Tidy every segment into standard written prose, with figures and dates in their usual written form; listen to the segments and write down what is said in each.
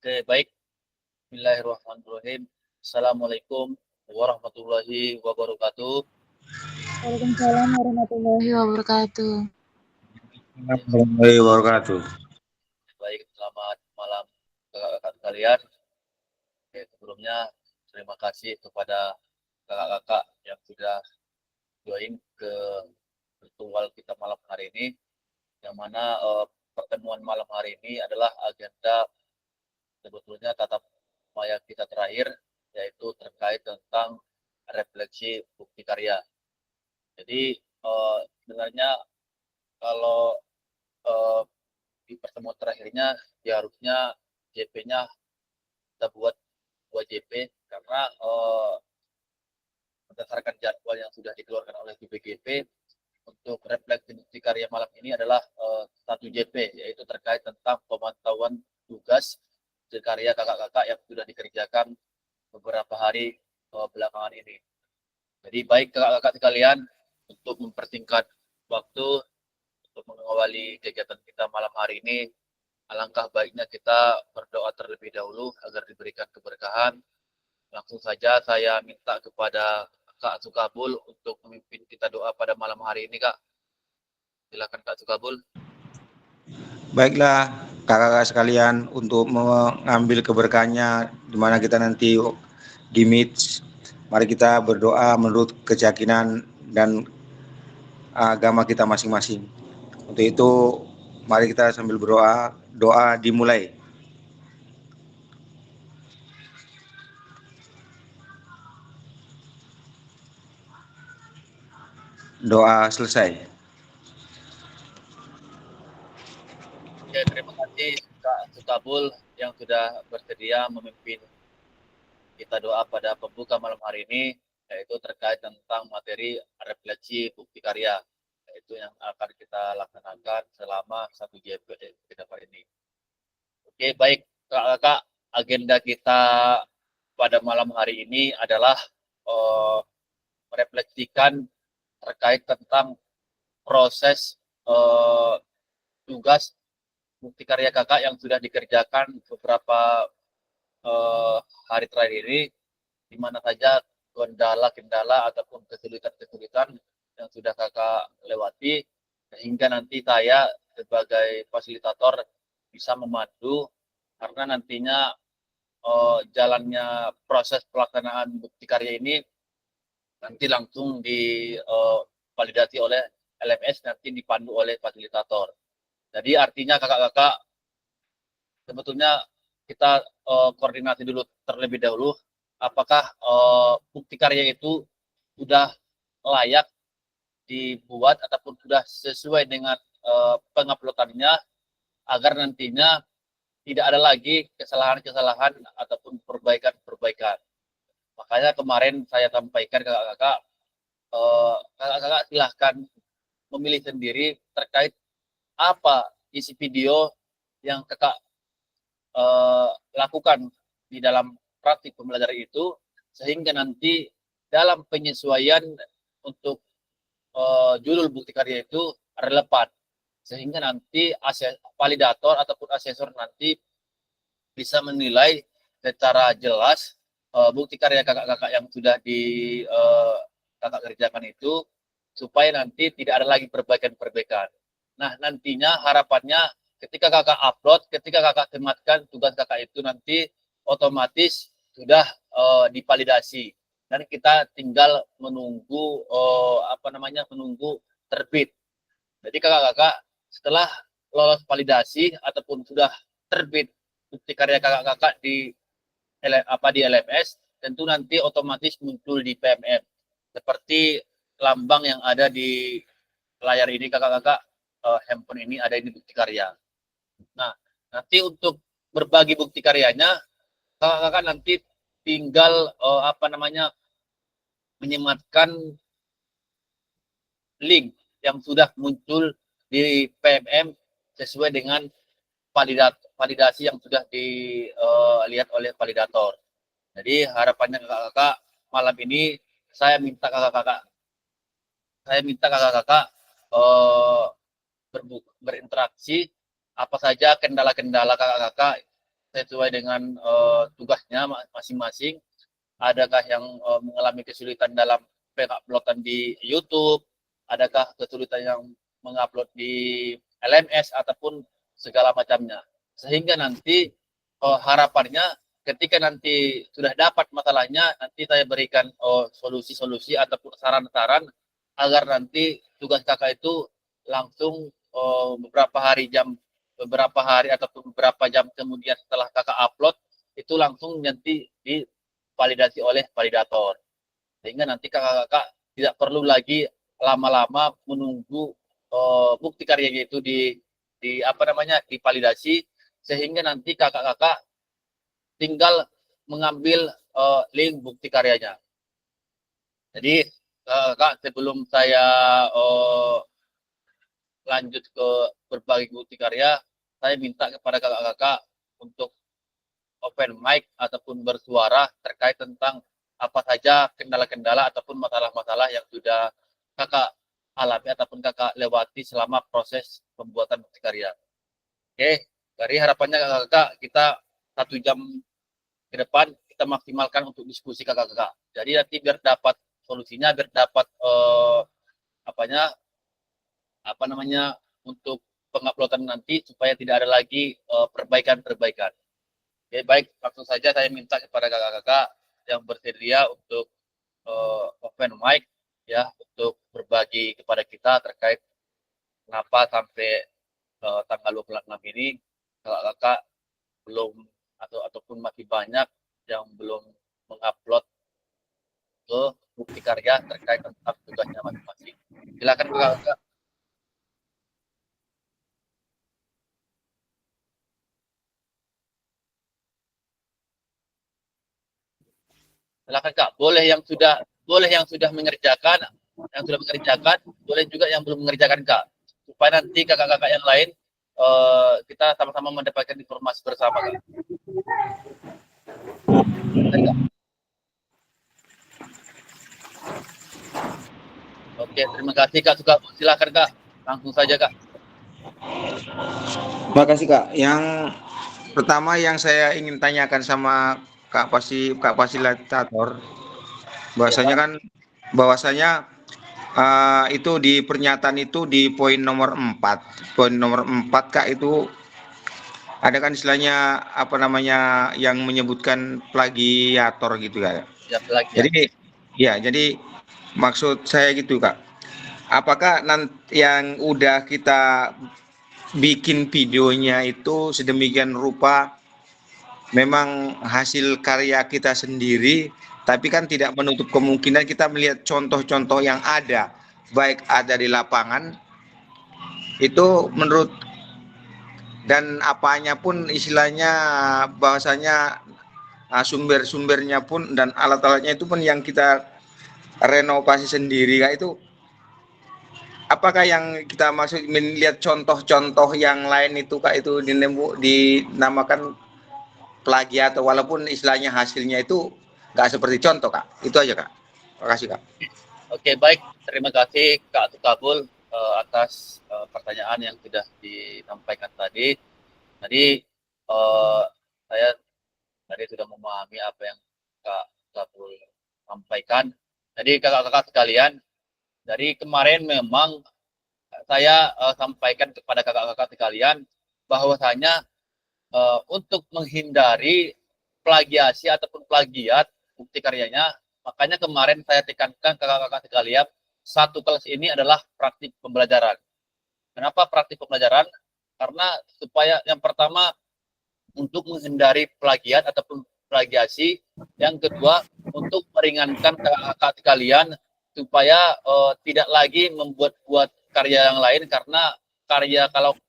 Oke, baik. Bismillahirrahmanirrahim. Assalamualaikum warahmatullahi wabarakatuh. Waalaikumsalam warahmatullahi wabarakatuh. Warahmatullahi wabarakatuh. Baik, selamat malam kakak-kakak sekalian. Oke, sebelumnya terima kasih kepada kakak-kakak yang sudah join ke virtual kita malam hari ini, yang mana pertemuan malam hari ini adalah agenda sebetulnya tatap maya kita terakhir, yaitu terkait tentang refleksi bukti karya. Jadi sebenarnya kalau eh, di pertemuan terakhirnya harusnya JP-nya kita buat 2 JP karena berdasarkan jadwal yang sudah dikeluarkan oleh BPGP untuk refleksi bukti karya malam ini adalah 1 JP, yaitu terkait tentang pemantauan tugas karya kakak-kakak yang sudah dikerjakan beberapa hari belakangan ini. Jadi baik kakak-kakak sekalian, untuk mempersingkat waktu untuk mengawali kegiatan kita malam hari ini, alangkah baiknya kita berdoa terlebih dahulu agar diberikan keberkahan. Langsung saja saya minta kepada Kak Sukabul untuk memimpin kita doa pada malam hari ini, Kak. Silakan Kak Sukabul. Baiklah kakak-kakak sekalian, untuk mengambil keberkahannya di mana kita nanti di Meet, mari kita berdoa menurut keyakinan dan agama kita masing-masing. Untuk itu mari kita sambil berdoa. Doa dimulai. Doa selesai. Oke, terima kasih Kak Sukabul yang sudah bersedia memimpin kita doa pada pembuka malam hari ini, yaitu terkait tentang materi refleksi bukti karya, yaitu yang akan kita laksanakan selama 1 JP ke depan ini. Oke, baik kakak-kakak, agenda kita pada malam hari ini adalah merefleksikan terkait tentang proses tugas bukti karya kakak yang sudah dikerjakan beberapa hari terakhir ini, di mana saja kendala-kendala ataupun kesulitan-kesulitan yang sudah kakak lewati, sehingga nanti saya sebagai fasilitator bisa memandu, karena nantinya jalannya proses pelaksanaan bukti karya ini nanti langsung divalidasi oleh LMS, nanti dipandu oleh fasilitator. Jadi artinya kakak-kakak, sebetulnya kita koordinasi dulu terlebih dahulu, apakah bukti karya itu sudah layak dibuat ataupun sudah sesuai dengan penguploadannya, agar nantinya tidak ada lagi kesalahan-kesalahan ataupun perbaikan-perbaikan. Makanya kemarin saya sampaikan ke kakak-kakak, kakak-kakak silahkan memilih sendiri terkait apa isi video yang kakak lakukan di dalam praktik pembelajaran itu, sehingga nanti dalam penyesuaian untuk judul bukti karya itu relevan, sehingga nanti validator ataupun asesor nanti bisa menilai secara jelas bukti karya kakak-kakak yang sudah kakak kerjakan itu, supaya nanti tidak ada lagi perbaikan-perbaikan. Nah, nantinya harapannya ketika kakak upload, ketika kakak sematkan tugas kakak itu nanti otomatis sudah divalidasi, dan kita tinggal menunggu menunggu terbit. Jadi kakak-kakak setelah lolos validasi ataupun sudah terbit bukti karya kakak-kakak di LMS, tentu nanti otomatis muncul di PMM seperti lambang yang ada di layar ini kakak-kakak. Handphone ini ada di bukti karya. Nah, nanti untuk berbagi bukti karyanya, kakak-kakak nanti tinggal menyematkan link yang sudah muncul di PMM sesuai dengan validasi yang sudah dilihat oleh validator. Jadi harapannya kakak-kakak, malam ini saya minta kakak-kakak berinteraksi apa saja kendala-kendala kakak-kakak sesuai dengan tugasnya masing-masing. Adakah yang mengalami kesulitan dalam penguploadan di YouTube, adakah kesulitan yang mengupload di LMS ataupun segala macamnya. Sehingga nanti harapannya ketika nanti sudah dapat masalahnya, nanti saya berikan solusi-solusi ataupun saran-saran agar nanti tugas kakak itu langsung beberapa hari ataupun beberapa jam kemudian setelah kakak upload itu langsung nanti divalidasi oleh validator, sehingga nanti kakak-kakak tidak perlu lagi lama-lama menunggu bukti karyanya itu divalidasi, sehingga nanti kakak-kakak tinggal mengambil link bukti karyanya. Jadi kakak, sebelum saya lanjut ke berbagi bukti karya, saya minta kepada kakak-kakak untuk open mic ataupun bersuara terkait tentang apa saja kendala-kendala ataupun masalah-masalah yang sudah kakak alami ataupun kakak lewati selama proses pembuatan bukti karya. Oke, dari harapannya kakak-kakak kita 1 jam ke depan kita maksimalkan untuk diskusi kakak-kakak. Jadi nanti biar dapat solusinya, biar dapat untuk penguploadan nanti supaya tidak ada lagi perbaikan-perbaikan. Oke, baik, langsung saja saya minta kepada kakak-kakak yang bersedia untuk open mic ya, untuk berbagi kepada kita terkait kenapa sampai tanggal 26 ini kakak-kakak belum ataupun masih banyak yang belum mengupload ke bukti karya terkait tentang tugasnya masing-masing. Silakan kakak-kakak. Silakan kak, boleh yang sudah mengerjakan, boleh juga yang belum mengerjakan kak, supaya nanti kakak-kakak yang lain kita sama-sama mendapatkan informasi bersama kak. Oke, terima kasih kak. Silakan kak, langsung saja kak. Terima kasih Kak. Yang pertama yang saya ingin tanyakan sama Kak fasilitator, bahwasanya itu di pernyataan itu di poin nomor 4. Poin nomor 4 Kak, itu ada kan istilahnya yang menyebutkan plagiator gitu Kak. Ya, plagiat. Jadi maksud saya gitu Kak. Apakah nanti yang udah kita bikin videonya itu sedemikian rupa memang hasil karya kita sendiri, tapi kan tidak menutup kemungkinan kita melihat contoh-contoh yang ada, baik ada di lapangan, itu menurut, dan apanya pun istilahnya bahwasanya sumber-sumbernya pun dan alat-alatnya itu pun yang kita renovasi sendiri Kak. Itu apakah yang kita maksud melihat contoh-contoh yang lain itu Kak, itu dinamakan plagiat, atau walaupun istilahnya hasilnya itu nggak seperti contoh Kak? Itu aja Kak. Terima kasih Kak. Oke, baik, terima kasih Kak Tukabul atas pertanyaan yang sudah disampaikan tadi. Tadi saya sudah memahami apa yang Kak Tukabul sampaikan. Jadi kakak-kakak sekalian, dari kemarin memang saya sampaikan kepada kakak-kakak sekalian bahwasanya untuk menghindari plagiasi ataupun plagiat bukti karyanya, makanya kemarin saya tekankan kakak-kakak sekalian, satu kelas ini adalah praktik pembelajaran. Kenapa praktik pembelajaran? Karena supaya yang pertama untuk menghindari plagiat ataupun plagiasi, yang kedua untuk meringankan kakak-kakak sekalian supaya tidak lagi membuat karya yang lain, karena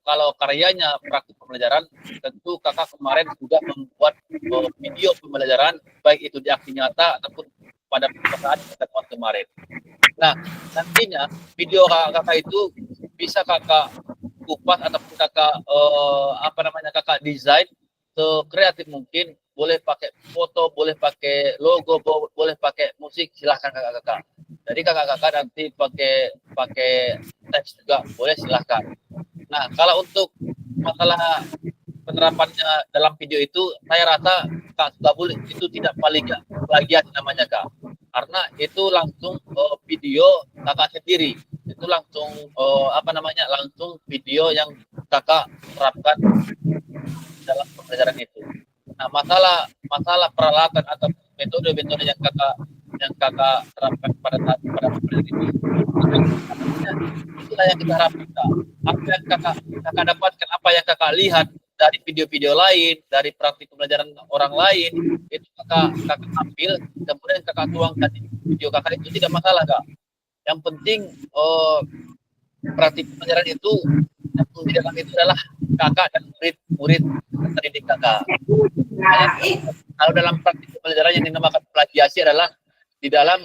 kalau karyanya praktik pembelajaran, tentu kakak kemarin juga membuat video pembelajaran baik itu di aksi nyata ataupun pada saat pertemuan kemarin. Nah, nantinya video kakak itu bisa kakak kupas ataupun kakak desain sekreatif mungkin, boleh pakai foto, boleh pakai logo, boleh pakai musik, silahkan kakak-kakak. Jadi kakak-kakak nanti pakai teks juga boleh, silahkan. Nah, kalau untuk masalah penerapannya dalam video itu saya rasa Kak Sukabul itu tidak plagiat namanya Kak, karena itu langsung video Kakak sendiri, itu langsung langsung video yang Kakak terapkan dalam pembelajaran itu. Nah, masalah peralatan atau metode-metode yang kakak terapkan pada pembelajaran itu, itulah yang kita harapkan Kak. Apa yang kakak dapatkan, apa yang kakak lihat dari video-video lain, dari praktik pembelajaran orang lain, itu kakak ambil, kemudian kakak tuangkan di video kakak, itu tidak masalah Kak. Yang penting praktik pembelajaran itu yang di dalam itu adalah kakak dan murid terdidik kakak. Kalau dalam praktik pembelajaran yang dinamakan plagiasi adalah di dalam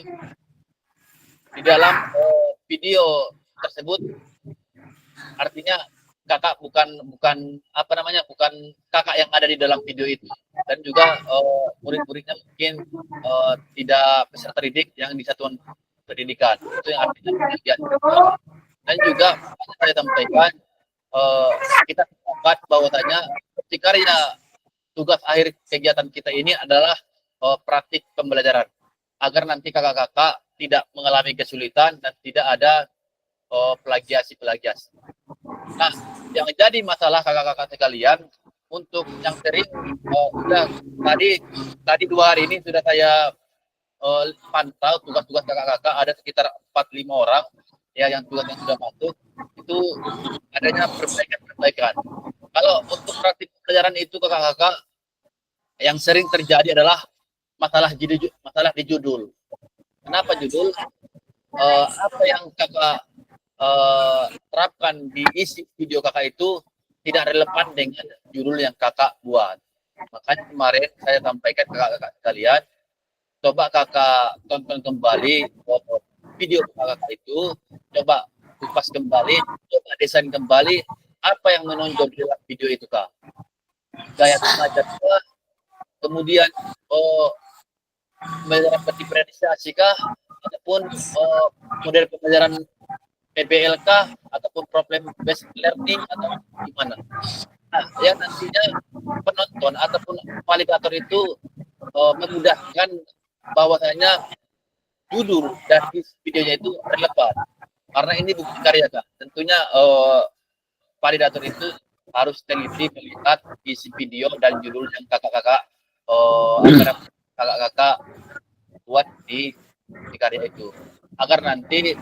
video tersebut, artinya kakak bukan kakak yang ada di dalam video itu, dan juga murid-muridnya mungkin tidak peserta didik yang di satuan pendidikan, itu yang artinya plagiasi. Dan juga saya sampaikan kita sepakat bahwasanya karya tugas akhir kegiatan kita ini adalah praktik pembelajaran, agar nanti kakak-kakak tidak mengalami kesulitan dan tidak ada plagiasi. Nah, yang jadi masalah kakak-kakak sekalian, untuk yang sering tadi 2 hari ini sudah saya pantau tugas-tugas kakak-kakak, ada sekitar 4-5 orang ya yang tugas yang sudah masuk, itu adanya perbaikan. Kalau untuk praktik pembelajaran itu kakak-kakak, yang sering terjadi adalah masalah di judul. Kenapa judul? Apa yang kakak terapkan di isi video kakak itu tidak relevan dengan judul yang kakak buat. Makanya kemarin saya sampaikan ke kakak sekalian, coba kakak tonton kembali video kakak itu, coba kupas kembali, coba desain kembali apa yang menonjol di dalam video itu Kak. Gaya mengajar kah, kemudian pembelajaran diferensiasi kah, ataupun model pembelajaran PBL kah, ataupun problem based learning, atau gimana. Nah, yang nantinya penonton ataupun validator itu memudahkan bahwasanya judul dan videonya itu relevan, karena ini bukti karya Kak. Tentunya validator itu harus teliti melihat isi video dan judul yang kakak-kakak buat di karya itu, agar nanti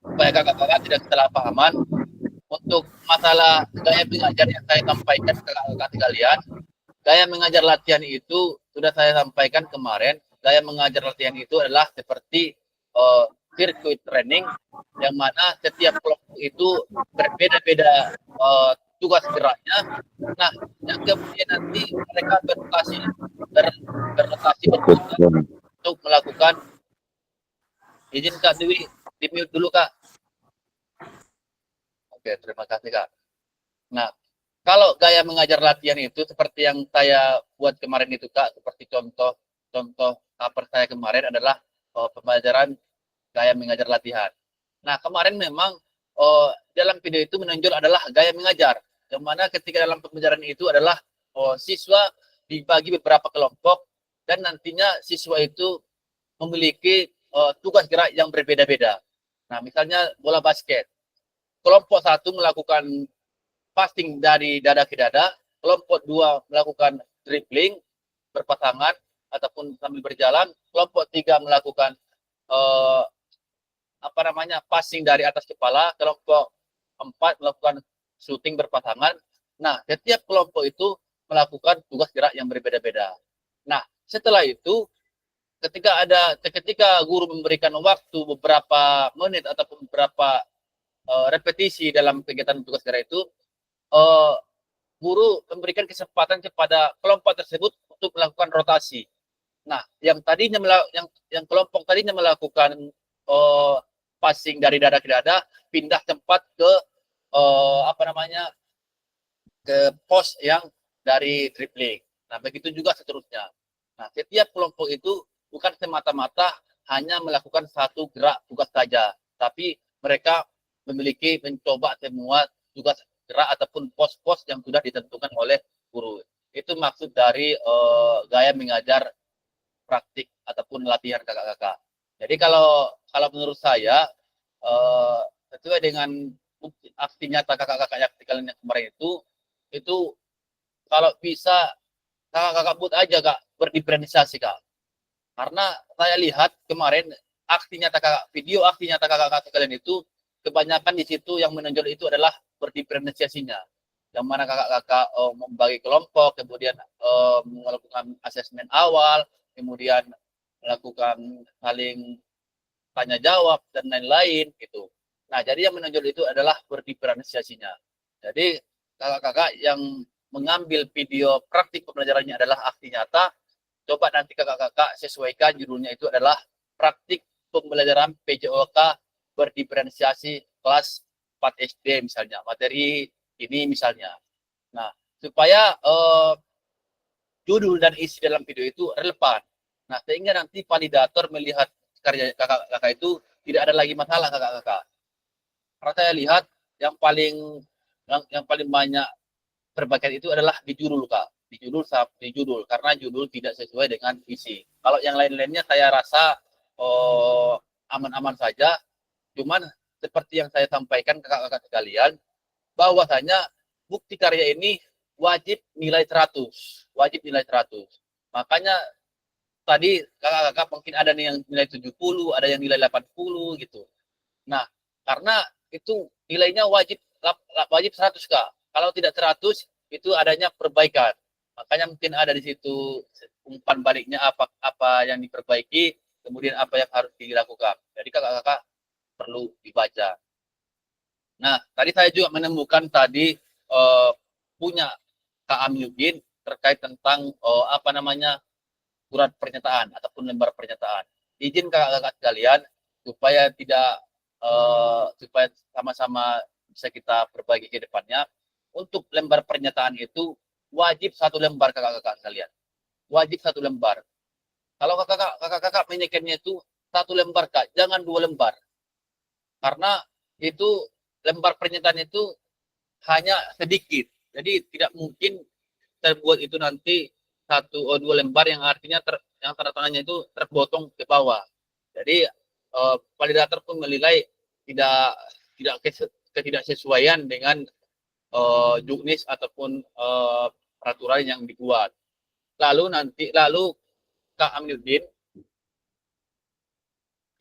supaya kakak-kakak tidak kesalahpahaman. Untuk masalah gaya mengajar yang saya sampaikan ke kakak-kakak sekalian, gaya mengajar latihan itu sudah saya sampaikan kemarin. Gaya mengajar latihan itu adalah seperti circuit training, yang mana setiap kelompok itu berbeda-beda tugas geraknya. Nah, yang kemudian nanti mereka berlokasi untuk melakukan, izin Kak Dewi, di mute dulu Kak. Oke, terima kasih Kak. Nah, kalau gaya mengajar latihan itu seperti yang saya buat kemarin itu Kak, seperti contoh paper saya kemarin adalah pembelajaran gaya mengajar latihan. Nah, kemarin memang dalam video itu menonjol adalah gaya mengajar, yang mana ketika dalam pembelajaran itu adalah siswa dibagi beberapa kelompok, dan nantinya siswa itu memiliki tugas gerak yang berbeda-beda. Nah, misalnya bola basket, kelompok 1 melakukan passing dari dada ke dada, kelompok 2 melakukan dribbling berpasangan ataupun sambil berjalan, kelompok 3 melakukan passing dari atas kepala, kelompok 4 melakukan shooting berpasangan. Nah, setiap kelompok itu melakukan tugas gerak yang berbeda-beda. Nah, setelah itu ketika guru memberikan waktu beberapa menit ataupun beberapa repetisi dalam kegiatan tugas gerak itu, guru memberikan kesempatan kepada kelompok tersebut untuk melakukan rotasi. Nah, yang kelompok tadinya melakukan passing dari dada ke dada, pindah tempat ke ke pos yang dari dribbling. Nah, begitu juga seterusnya. Nah, setiap kelompok itu bukan semata-mata hanya melakukan satu gerak tugas saja, tapi mereka mencoba semua tugas gerak ataupun pos-pos yang sudah ditentukan oleh itu maksud dari gaya mengajar praktik ataupun latihan kakak-kakak. Jadi kalau menurut saya sesuai dengan bukti aksi nyata kakak-kakak yang kalian yang kemarin itu kalau bisa kakak-kakak buat aja kak berdiferensiasi kak. Karena saya lihat kemarin video aksi nyata kakak-kakak kalian itu kebanyakan di situ yang menonjol itu adalah berdiferensiasinya. Yang mana kakak-kakak membagi kelompok, kemudian melakukan asesmen awal, kemudian melakukan saling tanya jawab dan lain-lain gitu. Nah, jadi yang menonjol itu adalah berdiferensiasinya. Jadi kakak-kakak yang mengambil video praktik pembelajarannya adalah aksi nyata, coba nanti kakak-kakak sesuaikan judulnya itu adalah praktik pembelajaran PJOK berdiferensiasi kelas 4 SD misalnya, materi ini misalnya. Nah, supaya judul dan isi dalam video itu relevan. Nah, sehingga nanti validator melihat karya kakak-kakak itu tidak ada lagi masalah kakak-kakak. Karena saya lihat yang paling banyak perbaikan itu adalah di judul kak, di judul karena judul tidak sesuai dengan isi. Kalau yang lain-lainnya saya rasa aman-aman saja. Cuman seperti yang saya sampaikan kakak-kakak sekalian, bahwasanya bukti karya ini wajib nilai 100, wajib nilai 100. Makanya tadi kakak-kakak mungkin ada nih yang nilai 70, ada yang nilai 80 gitu. Nah, karena itu nilainya wajib 100 kak. Kalau tidak 100 itu adanya perbaikan. Makanya mungkin ada di situ umpan baliknya apa yang diperbaiki, kemudian apa yang harus dilakukan. Jadi kakak-kakak perlu dibaca. Nah, tadi saya juga menemukan tadi punya Kak Amiuddin terkait tentang surat pernyataan ataupun lembar pernyataan. Izin kakak-kakak sekalian supaya supaya sama-sama bisa kita berbagi ke depannya. Untuk lembar pernyataan itu wajib 1 lembar kakak-kakak sekalian. Wajib 1 lembar. Kalau kakak-kakak menyekennya itu 1 lembar kak, jangan 2 lembar. Karena itu lembar pernyataan itu hanya sedikit. Jadi tidak mungkin terbuat itu nanti 2 lembar yang artinya yang tanda tangannya itu terpotong ke bawah. Jadi validator pun menilai tidak sesuaian dengan juknis ataupun peraturan yang dibuat. Lalu Kak Amiuddin,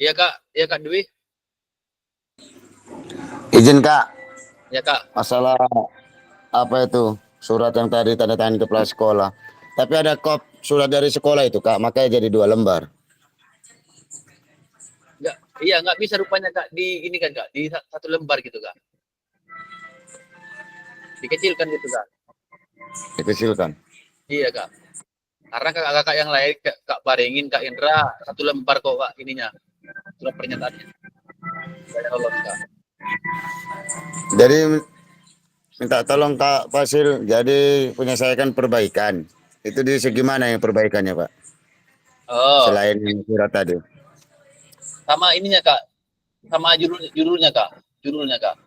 iya Kak Dwi, Izin Kak, ya Kak. masalah apa itu surat yang tadi tanda tangan kepala sekolah. Tapi ada kop surat dari sekolah itu Kak, makanya jadi 2 lembar. Nggak bisa rupanya Kak di ini kan Kak, di 1 lembar gitu Kak. Dikecilkan gitu Kak. Dikecilkan. Iya Kak. Karena kakak-kakak yang lain Kak Baringin, Kak Indra 1 lembar kok Kak ininya. Surat pernyataannya. Saya lolos Kak. Jadi minta tolong Kak Fasil, jadi penyelesaikan perbaikan. Itu di segi mana yang perbaikannya Pak? Oh, Selain surat tadi. sama ininya Kak. Sama judulnya Kak. Judulnya Kak.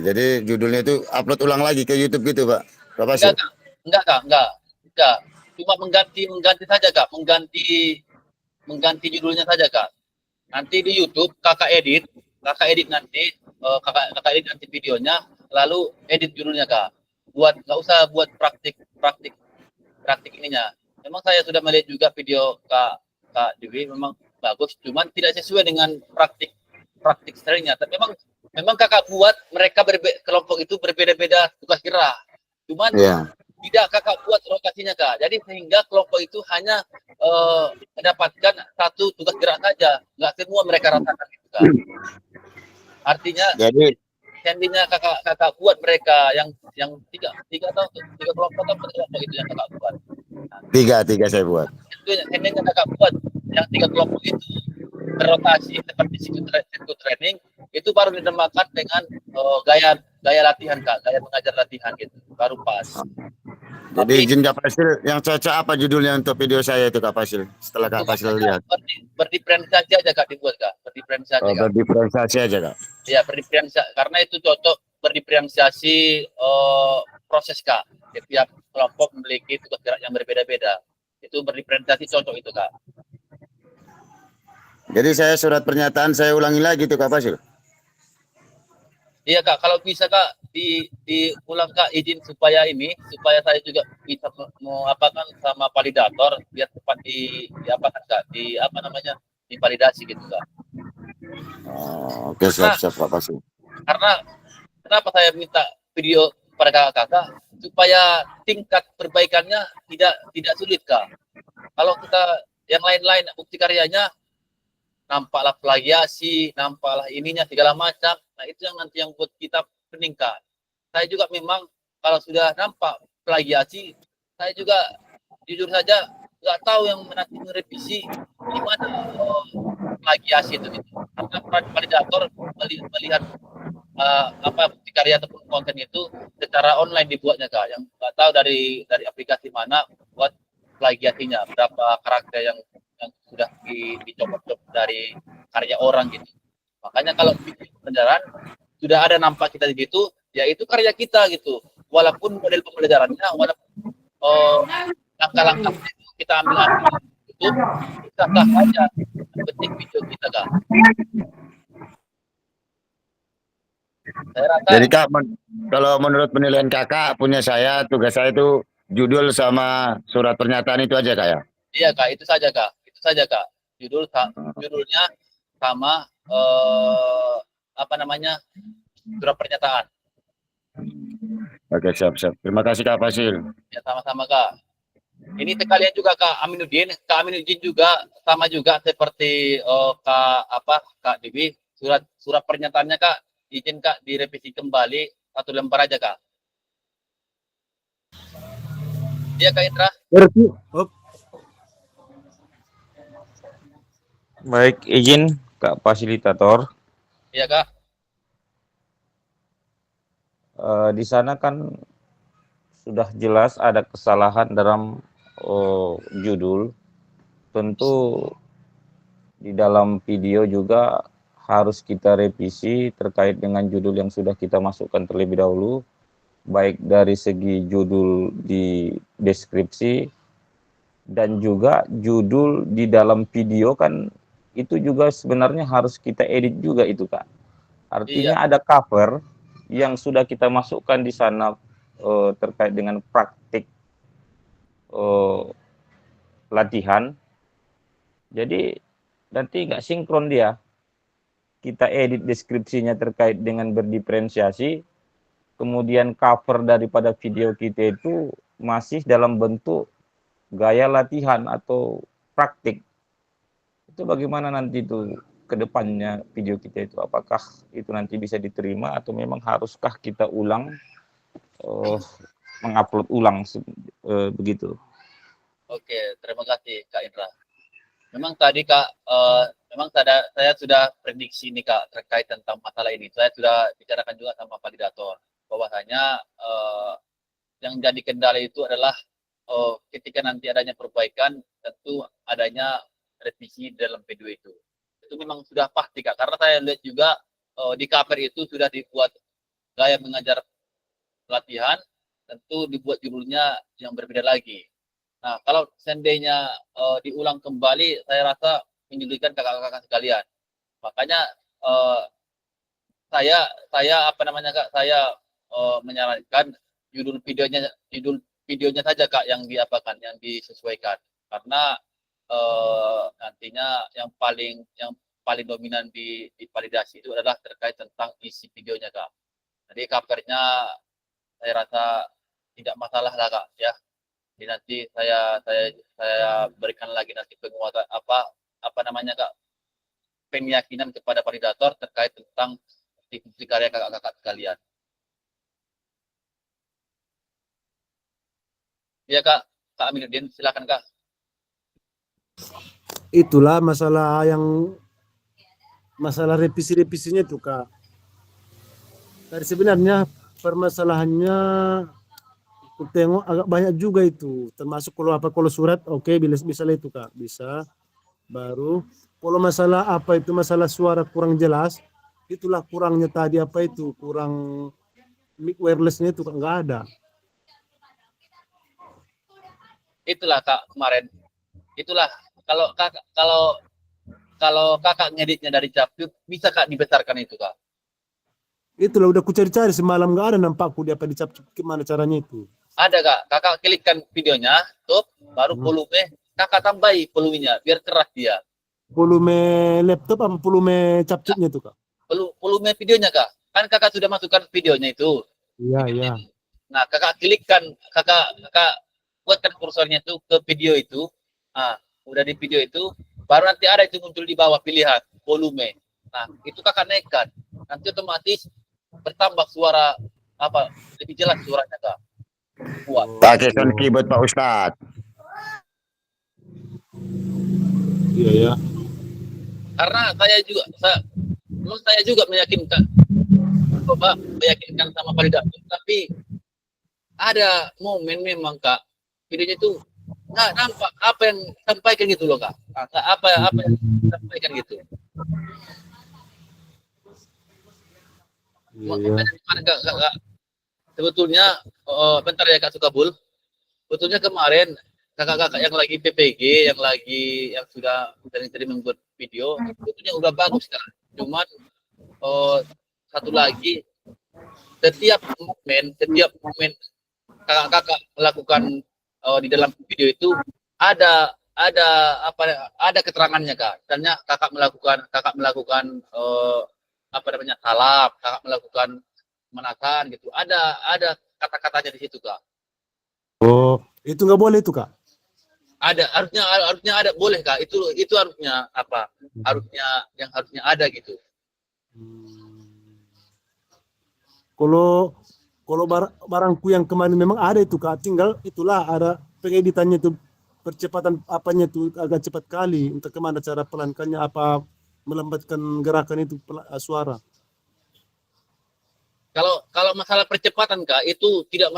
Jadi judulnya itu upload ulang lagi ke YouTube gitu Pak. Kak Fasil. Enggak Kak. Cuma mengganti saja Kak. Mengganti judulnya saja Kak. Nanti di YouTube kakak edit nanti kakak edit nanti videonya, lalu edit judulnya Kak. Nggak usah buat praktik ininya. Memang saya sudah melihat juga video Kak Dewi, memang bagus, cuman tidak sesuai dengan praktik stylenya. Tapi memang kakak buat mereka kelompok itu berbeda-beda tugas gerak. Cuman tidak kakak buat rotasinya Kak. Jadi sehingga kelompok itu hanya mendapatkan 1 tugas gerak saja. Nggak semua mereka rasakan itu Kak. Artinya jadi seandainya kakak buat mereka yang 3 kelompok atau 4 kelompok itu yang kakak buat. Tiga saya buat. Seandainya kakak buat yang 3 kelompok itu berrotasi seperti siku training, itu baru dinamakan dengan gaya latihan Kak, gaya mengajar latihan gitu, baru pas. Jadi izin Kak Fasil, yang cocok apa judulnya untuk video saya itu Kak Fasil? Setelah Kak Fasil lihat. Berdiferensiasi aja Kak dibuat Kak, berdiferensiasi. Berdiferensiasi aja Kak. Ya, berdiferensiasi karena itu cocok berdiferensiasi proses Kak. Setiap kelompok memiliki tugas gerak yang berbeda-beda. Itu berdiferensiasi cocok itu, Kak. Jadi saya surat pernyataan saya ulangi lagi tuh Kak Fasil. Iya, Kak, kalau bisa, Kak, diulang, Kak, izin supaya saya juga bisa mau apakan sama validator biar cepat diapakan, Kak, divalidasi gitu, Kak. Oh, oke, siap Kak Fasil. Karena kenapa saya minta video pada kakak supaya tingkat perbaikannya tidak sulit, Kak. Kalau kita yang lain-lain bukti karyanya nampaklah plagiasi, nampaklah ininya segala macam. Nah, itu yang nanti yang buat kita meningkat. Saya juga memang kalau sudah nampak plagiasi, saya juga jujur saja nggak tahu yang nanti merevisi gimana plagiasi itu gitu. Karena validator melihat bukti karya ataupun konten itu secara online dibuatnya, Kak. Yang nggak tahu dari aplikasi mana buat plagiasinya, berapa karakter yang sudah dicopot-copot dari karya orang gitu. Makanya kalau bikin pembelajaran sudah ada nampak kita di situ, ya itu karya kita gitu. Walaupun model pembelajarannya, walaupun langkah-langkah itu kita ambil itu sah-sah saja. Yang penting video kita, Kak. Saya rasa, Jadi Kak, kalau menurut penilaian Kakak, punya saya, tugas saya itu judul sama surat pernyataan itu aja Kak ya? iya, Kak, itu saja, Kak. Itu saja, Kak. Judulnya sama surat pernyataan. Oke, siap. Terima kasih Kak Fasil. Ya, sama-sama, Kak. Ini sekalian juga Kak Aminuddin juga sama juga seperti Kak Dewi, surat pernyataannya, Kak, izin, Kak, direvisi kembali 1 lembar aja, Kak. Iya, Kak Indra. Baik, izin Kak Fasilitator. Iya, Kak. Di sana kan sudah jelas ada kesalahan dalam judul. Tentu di dalam video juga harus kita revisi terkait dengan judul yang sudah kita masukkan terlebih dahulu, baik dari segi judul di deskripsi dan juga judul di dalam video kan itu juga sebenarnya harus kita edit juga itu, Kak. Artinya ada cover yang sudah kita masukkan di sana terkait dengan praktik latihan. Jadi nanti nggak sinkron dia. Kita edit deskripsinya terkait dengan berdiferensiasi, kemudian cover daripada video kita itu masih dalam bentuk gaya latihan atau praktik. Itu bagaimana nanti itu ke depannya video kita itu, apakah itu nanti bisa diterima atau memang haruskah kita ulang mengupload ulang begitu. Oke, terima kasih Kak Indra. Memang tadi Kak, saya sudah prediksi nih, Kak, terkait tentang masalah ini. Saya sudah bicarakan juga sama validator bahwasanya yang jadi kendala itu adalah ketika nanti adanya perbaikan, tentu adanya revisi dalam video itu. Itu memang sudah pasti, Kak, karena saya lihat juga di cover itu sudah dibuat gaya mengajar latihan, tentu dibuat judulnya yang berbeda lagi. Nah, kalau seandainya diulang kembali, saya rasa menyulitkan kakak-kakak sekalian. Makanya saya menyarankan judul videonya saja, Kak, yang disesuaikan. Karena nantinya yang paling dominan di validasi itu adalah terkait tentang isi videonya, Kak. Jadi covernya saya rasa tidak masalah lah, Kak, ya. Jadi nanti saya berikan lagi nanti penguatan Kak, penyakinan kepada validator terkait tentang bukti karya kakak-kakak sekalian. Iya, Kak Aminuddin, silakan, Kak. Itulah masalah revisi-revisinya itu, Kak. Tadi sebenarnya permasalahannya aku tengok agak banyak juga itu, termasuk kalau surat oke, bisa itu, Kak, bisa. Baru kalau masalah suara kurang jelas, itulah kurangnya tadi kurang mic wirelessnya itu, Kak, nggak ada. itulah kak kemarin. Itulah kalau kakak ngeditnya dari Capcube, bisa kak dibesarkan itu kak. Itulah udah ku cari-cari semalam nggak ada nampakku di apa dicap gimana caranya itu. Ada kak, kakak klikkan videonya, tuh baru volume, kakak tambahi volumenya biar keras dia. Volume laptop apa volume capcupnya tuh kak? Volume videonya kak, kan kakak sudah masukkan videonya itu. Iya iya. Nah kakak klikkan, kakak buatkan kursornya itu ke video itu. Nah udah di video itu, baru nanti ada itu muncul di bawah pilihan volume. Nah itu kakak naikkan, nanti otomatis bertambah suara apa lebih jelas suaranya kak. Kuat. Pakai sound keyboard Pak Ustadz. Iya ya. Karena saya juga meyakinkan, coba meyakinkan sama validator, tapi ada momen memang kak videonya itu nggak nampak apa yang sampaikan gitu loh kak. Nggak apa yang sampaikan gitu. Iya. Kak, sebetulnya bentar ya kak Sukabul. Sebetulnya kemarin kakak-kakak yang lagi PPG, yang sudah sering membuat video, sebetulnya udah bagus kan. Cuman satu lagi, setiap momen kakak-kakak melakukan di dalam video itu ada keterangannya kak. Misalnya kakak melakukan apa namanya salam, kakak melakukan menakan gitu. Ada kata-katanya di situ kak. Oh, itu nggak boleh itu kak? Ada, harusnya ada, boleh kak. Itu harusnya apa? Harusnya ada gitu. Kalau barangku yang kemarin memang ada itu kak, tinggal itulah ada pengeditannya itu, percepatan apanya itu agak cepat kali, entah kemana cara pelankannya, apa melambatkan gerakan itu suara. Kalau masalah percepatan kak, itu tidak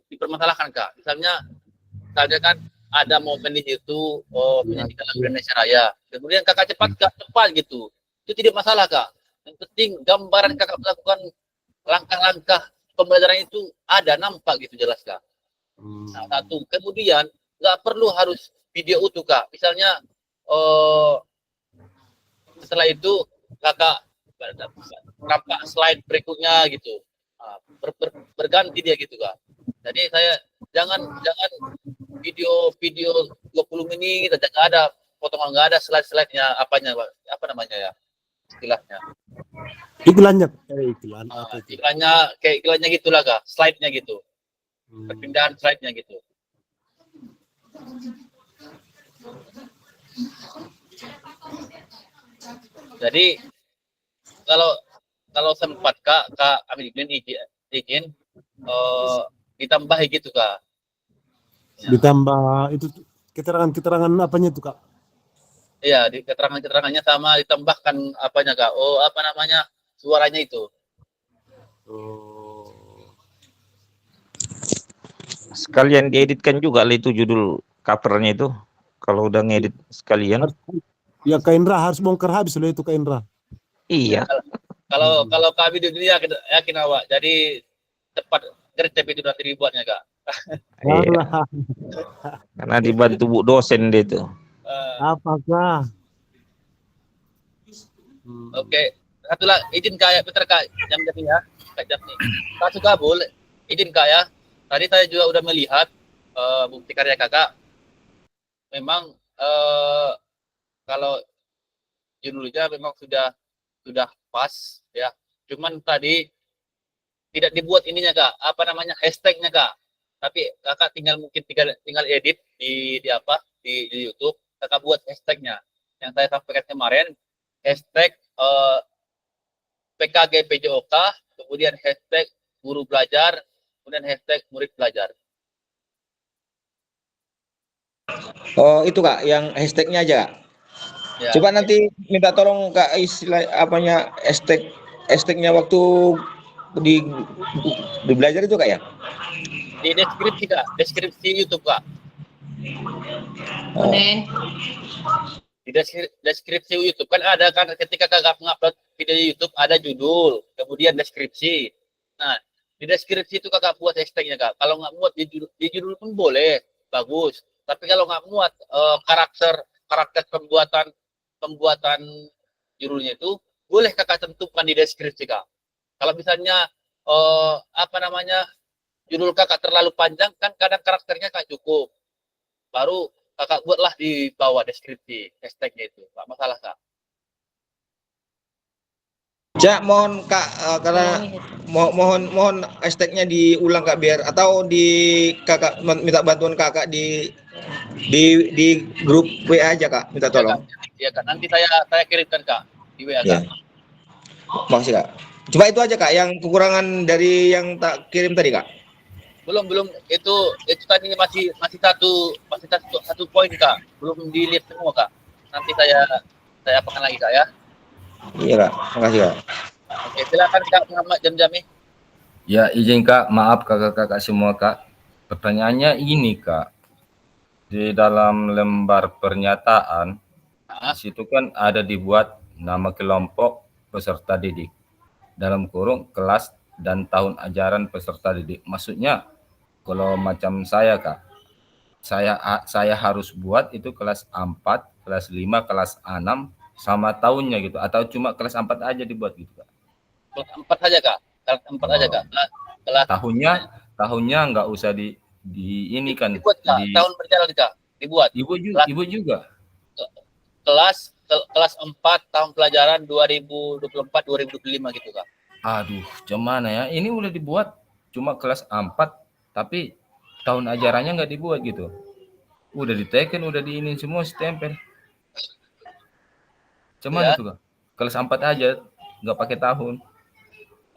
dipermasalahkan kak. Misalnya kan ada momen di situ penyanyikan lagu Indonesia Raya, kemudian kakak cepat gitu, itu tidak masalah kak. Yang penting gambaran kakak melakukan langkah-langkah pembelajaran itu ada, nampak gitu jelas kak. Nah, satu, kemudian nggak perlu harus video utuh kak. Misalnya setelah itu kakak nampak slide berikutnya gitu, berganti dia gitu kak. Jadi saya jangan video 20 menit nggak ada potongan, nggak ada slide-nya, apa namanya ya istilahnya, Iklannya kayak iklannya gitulah kak, slide-nya gitu, perpindahan slide-nya gitu. Jadi kalau sempat kak Amin izin ditambahi gitu kak. Ditambah itu keterangan apanya itu kak? Iya, di keterangannya sama ditambahkan apanya kak? Oh, apa namanya, suaranya itu. Sekalian dieditkan juga lah itu judul covernya itu. Kalau udah ngedit sekalian. Ya Kak Indra harus bongkar habis loh itu Kak Indra. Iya. Kalau kami di dunia yakin awak. Jadi cepat gercep itu nanti dibuatnya kak. Iya. Karena dibantu bu dosen dia itu. Apakah? Oke, satu lagi izin kak, bentar kak, jam ya, kak jam nih. Kak Sukabul, izin kak ya. Tadi saya juga udah melihat bukti karya kakak. Memang kalau judulnya memang sudah pas ya. Cuman tadi tidak dibuat ininya kak, apa namanya, hashtagnya kak. Tapi kakak tinggal edit di YouTube, kakak buat hashtagnya. Yang saya sampaikan kemarin, hashtag PKG PJOK, kemudian hashtag guru belajar, kemudian hashtag murid belajar. Oh itu kak, yang hashtagnya aja kak. Ya. Coba nanti minta tolong kak istilah apanya hashtagnya waktu di belajar itu kak ya. Di deskripsi kak, deskripsi YouTube kak. Oh. Di deskripsi YouTube kan ada kan, ketika kakak mengupload video di YouTube ada judul, kemudian deskripsi. Nah Di deskripsi itu kakak buat hashtagnya kak. Kalau nggak muat di judul pun boleh, bagus. Tapi kalau nggak muat karakter pembuatan judulnya itu boleh kakak tentukan di deskripsi kak. Kalau misalnya apa namanya judul kakak terlalu panjang kan kadang karakternya kak cukup. Baru kakak buatlah di bawah deskripsi hashtagnya itu. Nggak masalah kak. Cak, mohon Kak, karena mohon hashtagnya diulang Kak biar atau Kakak minta bantuan Kakak di grup WA aja Kak, minta Iya kak. tolong. Iya kak. Nanti saya kirimkan kak di WA Ya, kak. makasih Kak. Cuma itu aja Kak yang kekurangan dari yang tak kirim tadi Kak. Belum itu tadi masih satu poin kak. Belum dilihat semua kak. Nanti saya apakan lagi kak ya. Iya Kak, makasih Kak. Oke, silakan Kak Muhammad Jam-Jami. Ya, izin Kak, maaf kakak-kakak semua Kak. Pertanyaannya ini Kak, di dalam lembar pernyataan, di situ kan ada dibuat nama kelompok peserta didik, dalam kurung kelas dan tahun ajaran peserta didik. Maksudnya kalau macam saya Kak, saya harus buat itu kelas 4, kelas 5, kelas 6 sama tahunnya gitu, atau cuma kelas 4 aja dibuat gitu Kak. Kelas 4 saja Kak. Kelas 4 aja Kak. Kelas Tahunnya nggak usah di ini kan dibuat Kak. Tahun berjalan Kak. Dibuat. Ibu juga. Kelas 4 tahun pelajaran 2024-2025 gitu Kak. Aduh, gimana ya? Ini udah dibuat cuma kelas 4, tapi tahun ajarannya nggak dibuat gitu. Udah diteken, udah diinin semua stempel. Cuman itu Kak. Kelas 4 aja, nggak pakai tahun.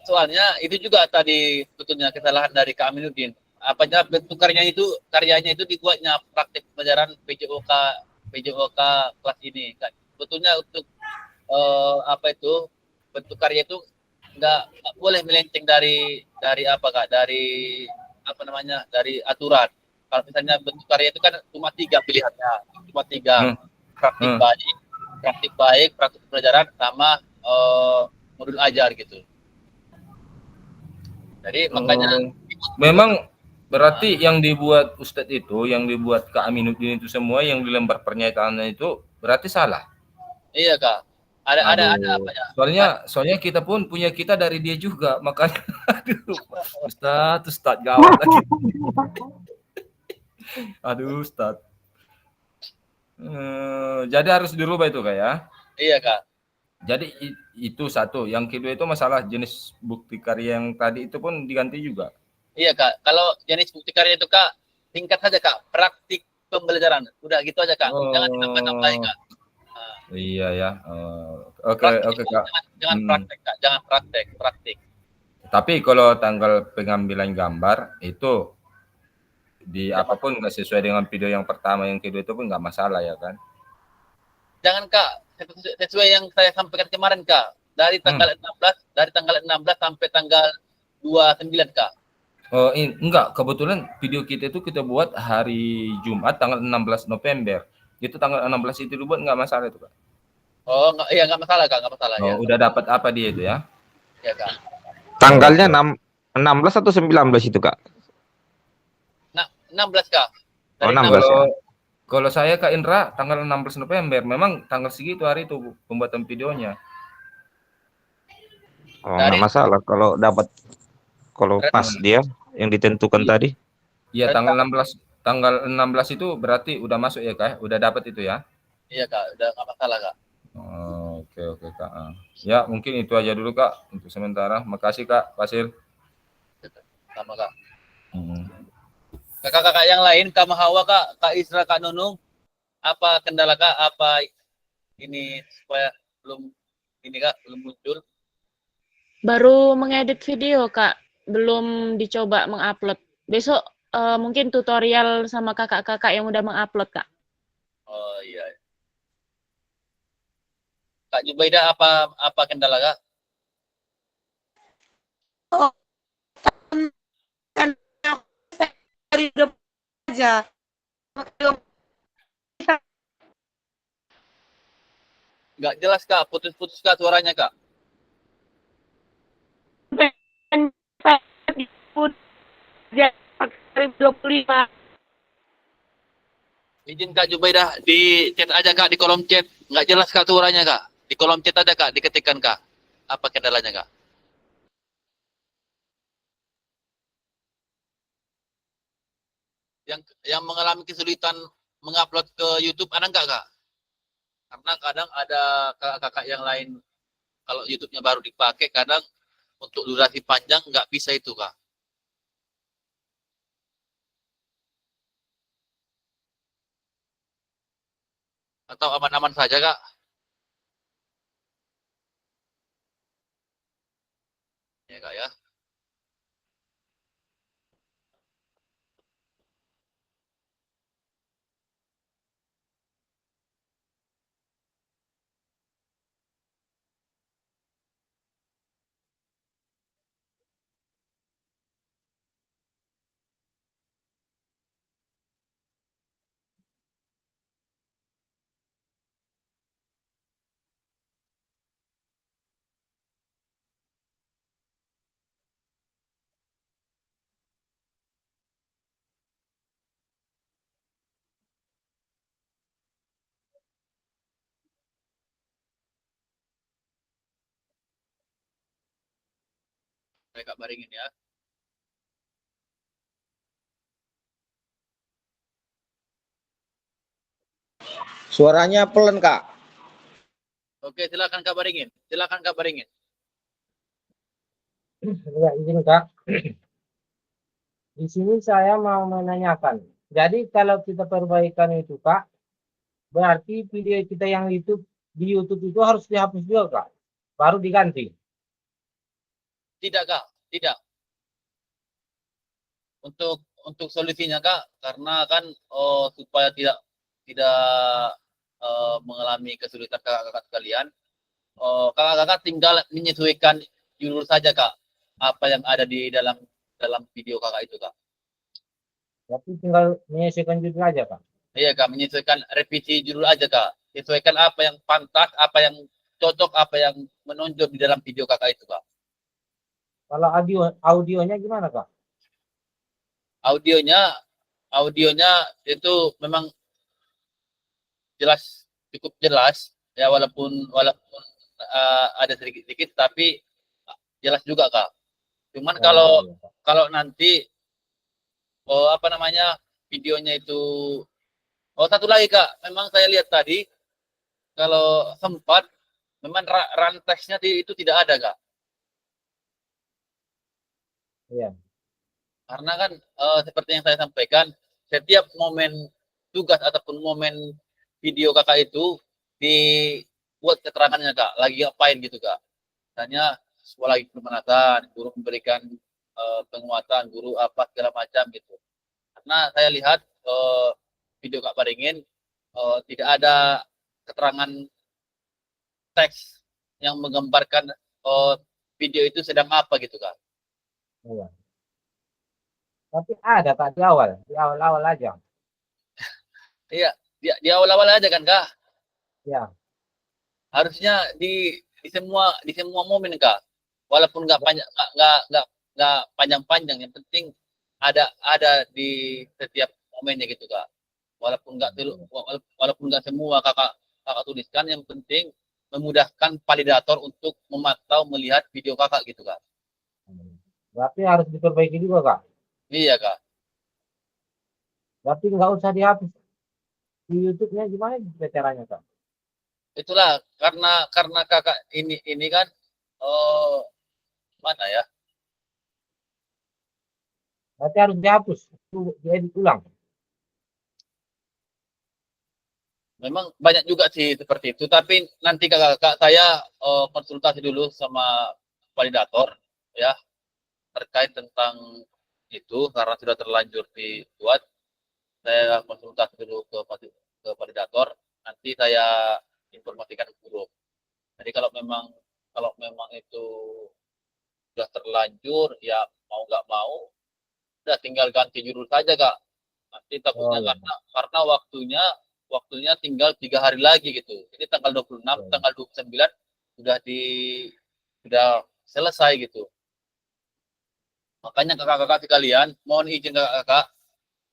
Soalnya itu juga tadi sebetulnya kesalahan dari Kak Aminuddin. Apanya bentuk karyanya itu dibuatnya praktik pelajaran PJOK kelas ini. Sebetulnya untuk bentuk karya itu nggak boleh melenceng dari apa Kak, dari aturan. Kalau misalnya bentuk karya itu kan cuma 3 pilihannya, cuma 3 praktik baik, praktik pelajaran sama modul ajar gitu. Jadi makanya memang berarti yang dibuat Ustadz itu, yang dibuat Kak Aminuddin itu semua yang di lembar pernyataannya itu berarti salah. Iya Kak. Ada apa ya? Soalnya kita pun punya kita dari dia juga, makanya aduh Ustadz gawat lagi. Aduh Ustadz. Jadi harus dirubah itu Kak ya. Iya Kak. Jadi itu satu. Yang kedua itu masalah jenis bukti karya yang tadi itu pun diganti juga. Iya Kak. Kalau jenis bukti karya itu Kak, tingkat saja Kak. Praktik pembelajaran. Udah gitu aja Kak. Jangan ditambah-tambahin Kak. Iya ya. Oke Kak. Jangan praktek Kak. Jangan praktek. Tapi kalau tanggal pengambilan gambar itu di apapun nggak sesuai dengan video yang pertama, yang kedua itu pun nggak masalah ya kan? Jangan Kak, sesuai yang saya sampaikan kemarin Kak. Dari tanggal 16 sampai tanggal 29 Kak. Oh, enggak, kebetulan video kita itu kita buat hari Jumat tanggal 16 November. Itu tanggal 16 itu dibuat nggak masalah itu Kak. Oh, nggak masalah Kak, nggak masalah ya. Udah dapat apa dia itu ya? Ya Kak. Tanggalnya 16 atau 19 itu Kak? Nah, 16 Kak. Dari 16 ya? Kalau saya Kak Indra tanggal 16 November, memang tanggal segitu hari itu pembuatan videonya. Oh, nggak masalah kalau dapat, kalau pas dia yang ditentukan tadi. Iya, tanggal 16 itu berarti udah masuk ya Kak, udah dapat itu ya? Iya Kak, udah nggak masalah Kak. Oke Kak. Ya mungkin itu aja dulu Kak untuk sementara. Makasih Kak Pasir. Sama Kak. Kakak-kakak yang lain, Kak Mahawa, Kak Isra, Kak Nunung, apa kendala Kak? Apa ini supaya belum muncul? Baru mengedit video Kak, belum dicoba mengupload. Besok mungkin tutorial sama kakak-kakak yang udah mengupload Kak. Oh iya. Kak Jubaida, apa kendala Kak? Dari depan aja. Nggak jelas Kak, putus-putus Kak suaranya Kak. 2025. Izin Kak Jubaidah, di chat aja Kak, di kolom chat. Nggak jelas Kak suaranya Kak. Di kolom chat aja Kak, diketikkan Kak. Apa kendalanya Kak? Yang mengalami kesulitan mengupload ke YouTube ada nggak Kak? Karena kadang ada kakak-kakak yang lain, kalau YouTube-nya baru dipakai, kadang untuk durasi panjang nggak bisa itu Kak. Atau aman-aman saja Kak? Ya Kak ya. Saya Kak baringin ya. Suaranya pelan, Kak. Oke, silakan Kak baringin. Silakan Kak baringin. Ya, izin Kak. Di sini saya mau menanyakan. Jadi kalau kita perbaikan itu Kak, berarti video kita yang di YouTube itu harus dihapus juga Kak, baru diganti. Tidak Kak, tidak. Untuk solusinya Kak, karena kan supaya tidak mengalami kesulitan kakak-kakak sekalian, kakak-kakak tinggal menyesuaikan judul saja Kak, apa yang ada di dalam video kakak itu Kak. Tapi tinggal menyesuaikan judul aja Kak. Iya Kak, menyesuaikan revisi judul aja Kak. Sesuaikan apa yang pantas, apa yang cocok, apa yang menonjol di dalam video kakak itu Kak. Kalau audionya gimana Kak? Audionya itu memang jelas, cukup jelas ya, walaupun ada sedikit tapi jelas juga Kak. Cuman kalau iya, Kak. kalau nanti apa namanya, videonya itu, satu lagi Kak, memang saya lihat tadi kalau sempat memang run text-nya itu tidak ada Kak. Iya. Karena kan seperti yang saya sampaikan, setiap momen tugas ataupun momen video kakak itu dibuat keterangannya Kak, lagi ngapain gitu Kak. Misalnya sekolah lagi pemanasan, guru memberikan penguatan, guru apa segala macam gitu. Karena saya lihat video Kak Baringin tidak ada keterangan teks yang menggambarkan video itu sedang apa gitu Kak. Iya. Tapi ada Kak di awal aja. Iya, di awal-awal aja kan Kak. Ya. Harusnya di semua momen Kak. Walaupun nggak panjang-panjang, yang penting ada di setiap momennya gitu Kak. Walaupun nggak semua kakak tuliskan, yang penting memudahkan validator untuk memantau melihat video kakak gitu Kak. Berarti harus diperbaiki juga Kak. Iya Kak. Berarti nggak usah dihapus. Di YouTube-nya gimana caranya Kak? Itulah karena kakak ini kan mana ya? Berarti harus dihapus, diedit ulang. Memang banyak juga sih seperti itu, tapi nanti kakak saya konsultasi dulu sama validator ya, terkait tentang itu, karena sudah terlanjur dibuat. Saya konsultasi dulu ke validator, nanti saya informasikan ke guru. Jadi kalau memang itu sudah terlanjur, ya mau nggak mau udah tinggal ganti judul saja Kak. Nanti takutnya karena waktunya tinggal 3 hari lagi gitu. Jadi tanggal 26, tanggal 29 sudah selesai gitu. Makanya kakak-kakak sekalian, mohon izin kakak-kakak,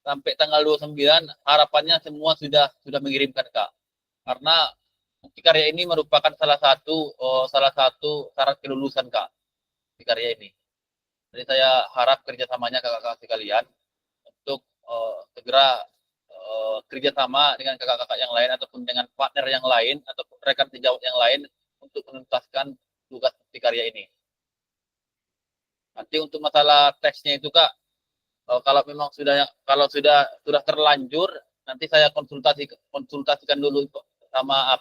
sampai tanggal 29 harapannya semua sudah mengirimkan Kak. Karena bukti karya ini merupakan salah satu syarat kelulusan Kak, bukti karya ini. Jadi saya harap kerjasamanya kakak-kakak sekalian untuk segera kerjasama dengan kakak-kakak yang lain ataupun dengan partner yang lain ataupun rekan sejawat yang lain untuk menuntaskan tugas bukti karya ini. Nanti untuk masalah teksnya itu Kak, kalau memang sudah terlanjur, nanti saya konsultasikan dulu sama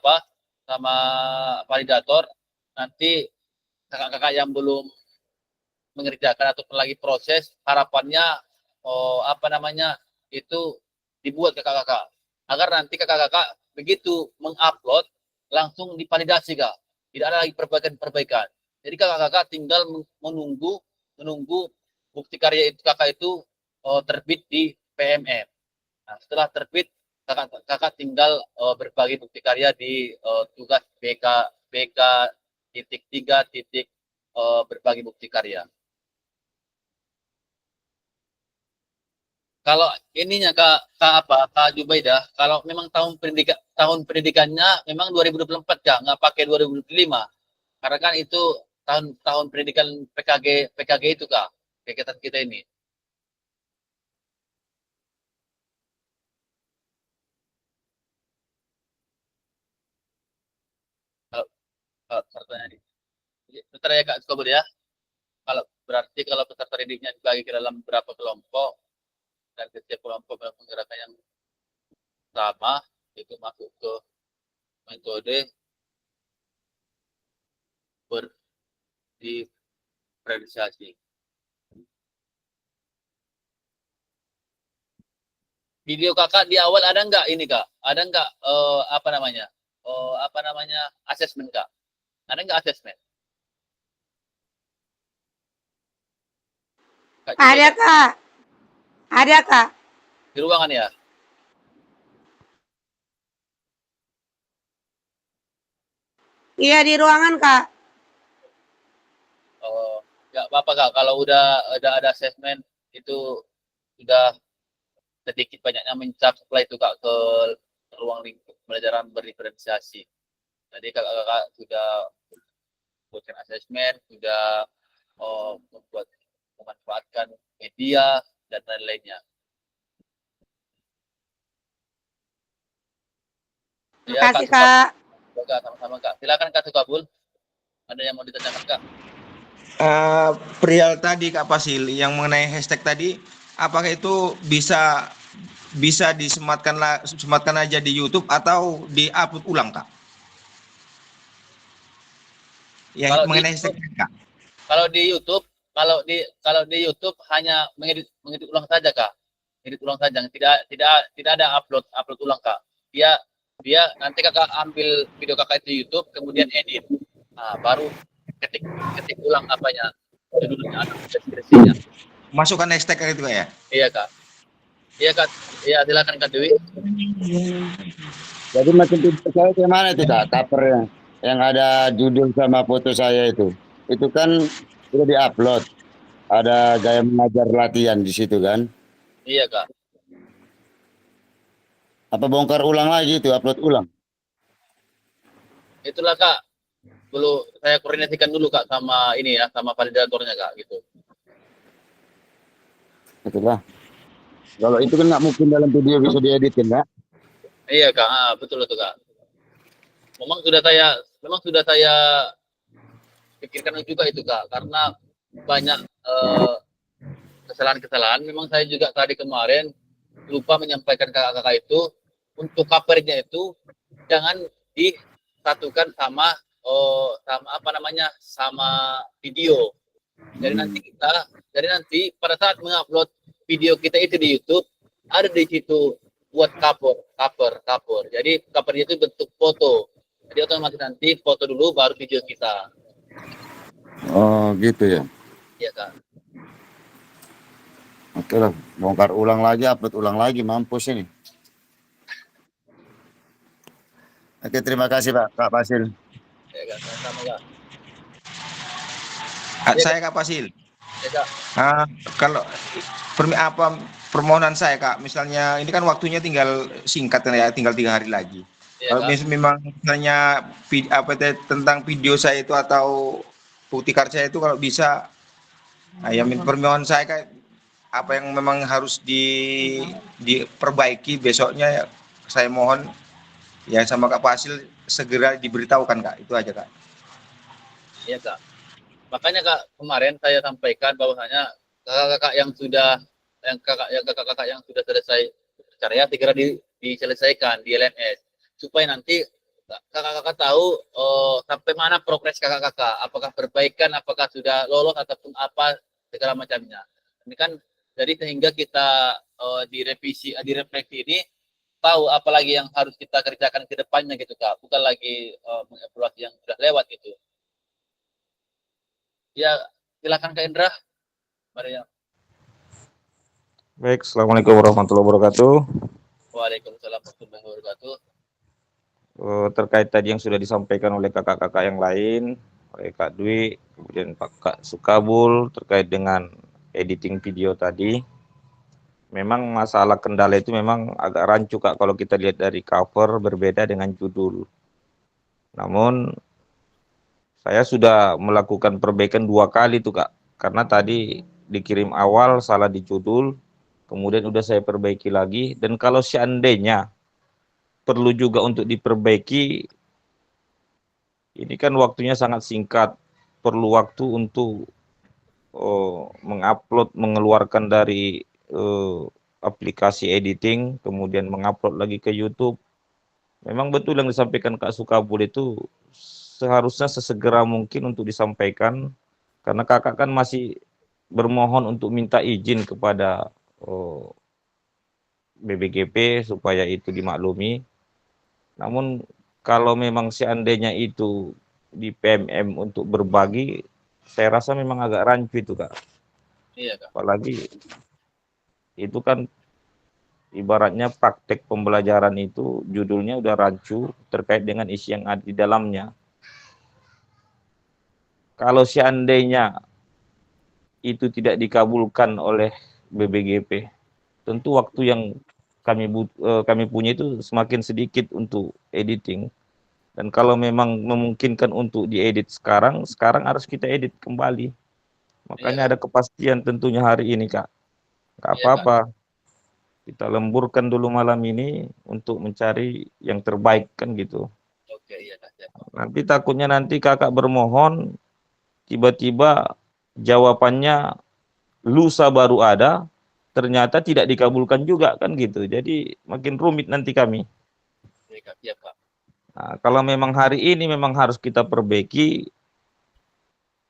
validator. Nanti kakak-kakak yang belum mengerjakan ataupun lagi proses, harapannya itu dibuat ke kakak-kakak agar nanti kakak-kakak begitu mengupload langsung divalidasi Kak, tidak ada lagi perbaikan. Jadi kakak-kakak tinggal menunggu bukti karya itu kakak itu terbit di PMM. Nah, setelah terbit kakak tinggal berbagi bukti karya di tugas BK.3. Berbagi bukti karya. Kalau ininya Kak Jubaidah, kalau memang tahun pendidikannya memang 2024 Kak, nggak pakai 2025. Karena kan itu tahun pendidikan PKG itu Kak, kegiatan kita ini. Pesertanya bentar ya Kak Skobur ya. Kalau peserta didiknya dibagi ke dalam beberapa kelompok dan setiap kelompok menggerakkan yang sama, itu masuk ke metode berdifferensiasi. Video kakak di awal ada nggak ini Kak? Ada nggak asesmen Kak? Ada nggak asesmen? Ada Kak. Ada Kak. Di ruangan ya? Iya di ruangan Kak. Oh, nggak apa-apa Kak. Kalau udah ada asesmen itu sudah sedikit banyaknya mencapai itu Kak ke ruang lingkup pembelajaran berdiferensiasi. Jadi kakak-kakak sudah buatkan asesmen, sudah memanfaatkan media dan lain-lainnya. Terima kasih Kak. Sama-sama Kak. Silakan Kak Sukabul. Ada yang mau ditanyakan Kak? Perihal tadi Kak Pasil yang mengenai hashtag tadi, apakah itu bisa disematkan aja di YouTube atau di-upload ulang Kak? Yang Kalau mengenai hashtag Kak. Kalau di YouTube hanya mengedit ulang saja Kak. Edit ulang saja, tidak ada upload ulang Kak. Dia nanti kakak ambil video kakak itu di YouTube, kemudian edit. Nah, baru ketik ulang judulnya atau deskripsinya. Masukkan hashtag itu Kak ya? Iya Kak. Iya Kak. Iya silakan Kak Dewi. Jadi macam video saya kayak mana itu Kak, covernya yang ada judul sama foto saya itu kan sudah diupload, ada gaya mengajar latihan di situ kan? Iya Kak. Apa bongkar ulang lagi itu, upload ulang? Itulah Kak. Dulu saya koordinasikan dulu Kak sama validatornya Kak gitu. Itulah. Kalau itu kan nggak mungkin dalam video bisa dieditin Kak. Iya Kak, betul itu Kak. Memang sudah saya pikirkan juga itu Kak, karena banyak kesalahan-kesalahan. Memang saya juga tadi kemarin lupa menyampaikan kakak-kakak itu untuk covernya itu jangan disatukan sama video. Jadi nanti pada saat mengupload video kita itu di YouTube ada di situ buat cover. Jadi covernya itu bentuk foto. Jadi otomatis nanti foto dulu baru video kita. Oh gitu ya. Iya Kak. Oke lah, bongkar ulang lagi, upload ulang lagi, mampus ini. Oke, terima kasih Pak Pasil. Ya Kak, sama-sama Kak. Saya Kak Pasil. Ya Ya, Kak. Ah, kalau permohonan saya Kak, misalnya ini kan waktunya tinggal singkat ya, tinggal 3 hari lagi. Ya, Kalau Kak. memang misalnya tentang video saya itu atau bukti kartu saya itu kalau bisa, ya permohonan saya Kak, apa yang memang harus diperbaiki besoknya ya, saya mohon ya sama Kak Fasil segera diberitahukan Kak, itu aja Kak. Iya, Kak. Makanya Kak, kemarin saya sampaikan bahwasanya kakak-kakak yang kakak-kakak yang sudah selesai berkarya segera diselesaikan di LMS supaya nanti kakak-kakak tahu sampai mana progres kakak-kakak, apakah perbaikan, apakah sudah lolos ataupun apa segala macamnya. Ini kan jadi sehingga kita direfleksi ini tahu apalagi yang harus kita kerjakan ke depannya gitu Kak, bukan lagi mengevaluasi yang sudah lewat gitu. Ya, silakan Kak Indra. Mari ya. Baik, Assalamualaikum warahmatullahi wabarakatuh. Waalaikumsalam warahmatullahi wabarakatuh. Terkait tadi yang sudah disampaikan oleh kakak-kakak yang lain, oleh Kak Dwi, kemudian Pak Kak Sukabul, terkait dengan editing video tadi, memang masalah kendala itu memang agak rancu Kak kalau kita lihat dari cover berbeda dengan judul. Namun saya sudah melakukan perbaikan 2 kali tuh Kak, karena tadi dikirim awal salah di judul, kemudian udah saya perbaiki lagi, dan kalau seandainya perlu juga untuk diperbaiki, ini kan waktunya sangat singkat, perlu waktu untuk mengupload, mengeluarkan dari aplikasi editing, kemudian mengupload lagi ke YouTube. Memang betul yang disampaikan Kak Sukabul itu seharusnya sesegera mungkin untuk disampaikan, karena kakak kan masih bermohon untuk minta izin kepada BBGP supaya itu dimaklumi. Namun kalau memang seandainya itu di PMM untuk berbagi, saya rasa memang agak rancu itu Kak. Iya Kak. Apalagi itu kan ibaratnya praktek pembelajaran itu judulnya udah rancu terkait dengan isi yang ada di dalamnya. Kalau seandainya itu tidak dikabulkan oleh BBGP, tentu waktu yang kami punya itu semakin sedikit untuk editing. Dan kalau memang memungkinkan untuk diedit sekarang harus kita edit kembali. Makanya ada kepastian tentunya hari ini Kak. Nggak apa-apa. Kita lemburkan dulu malam ini untuk mencari yang terbaik kan gitu. Oke, iya Kak. Nanti takutnya nanti kakak bermohon, tiba-tiba jawabannya lusa baru ada, ternyata tidak dikabulkan juga kan gitu. Jadi makin rumit nanti kami. Iya Kak. Nah, kalau memang hari ini memang harus kita perbaiki,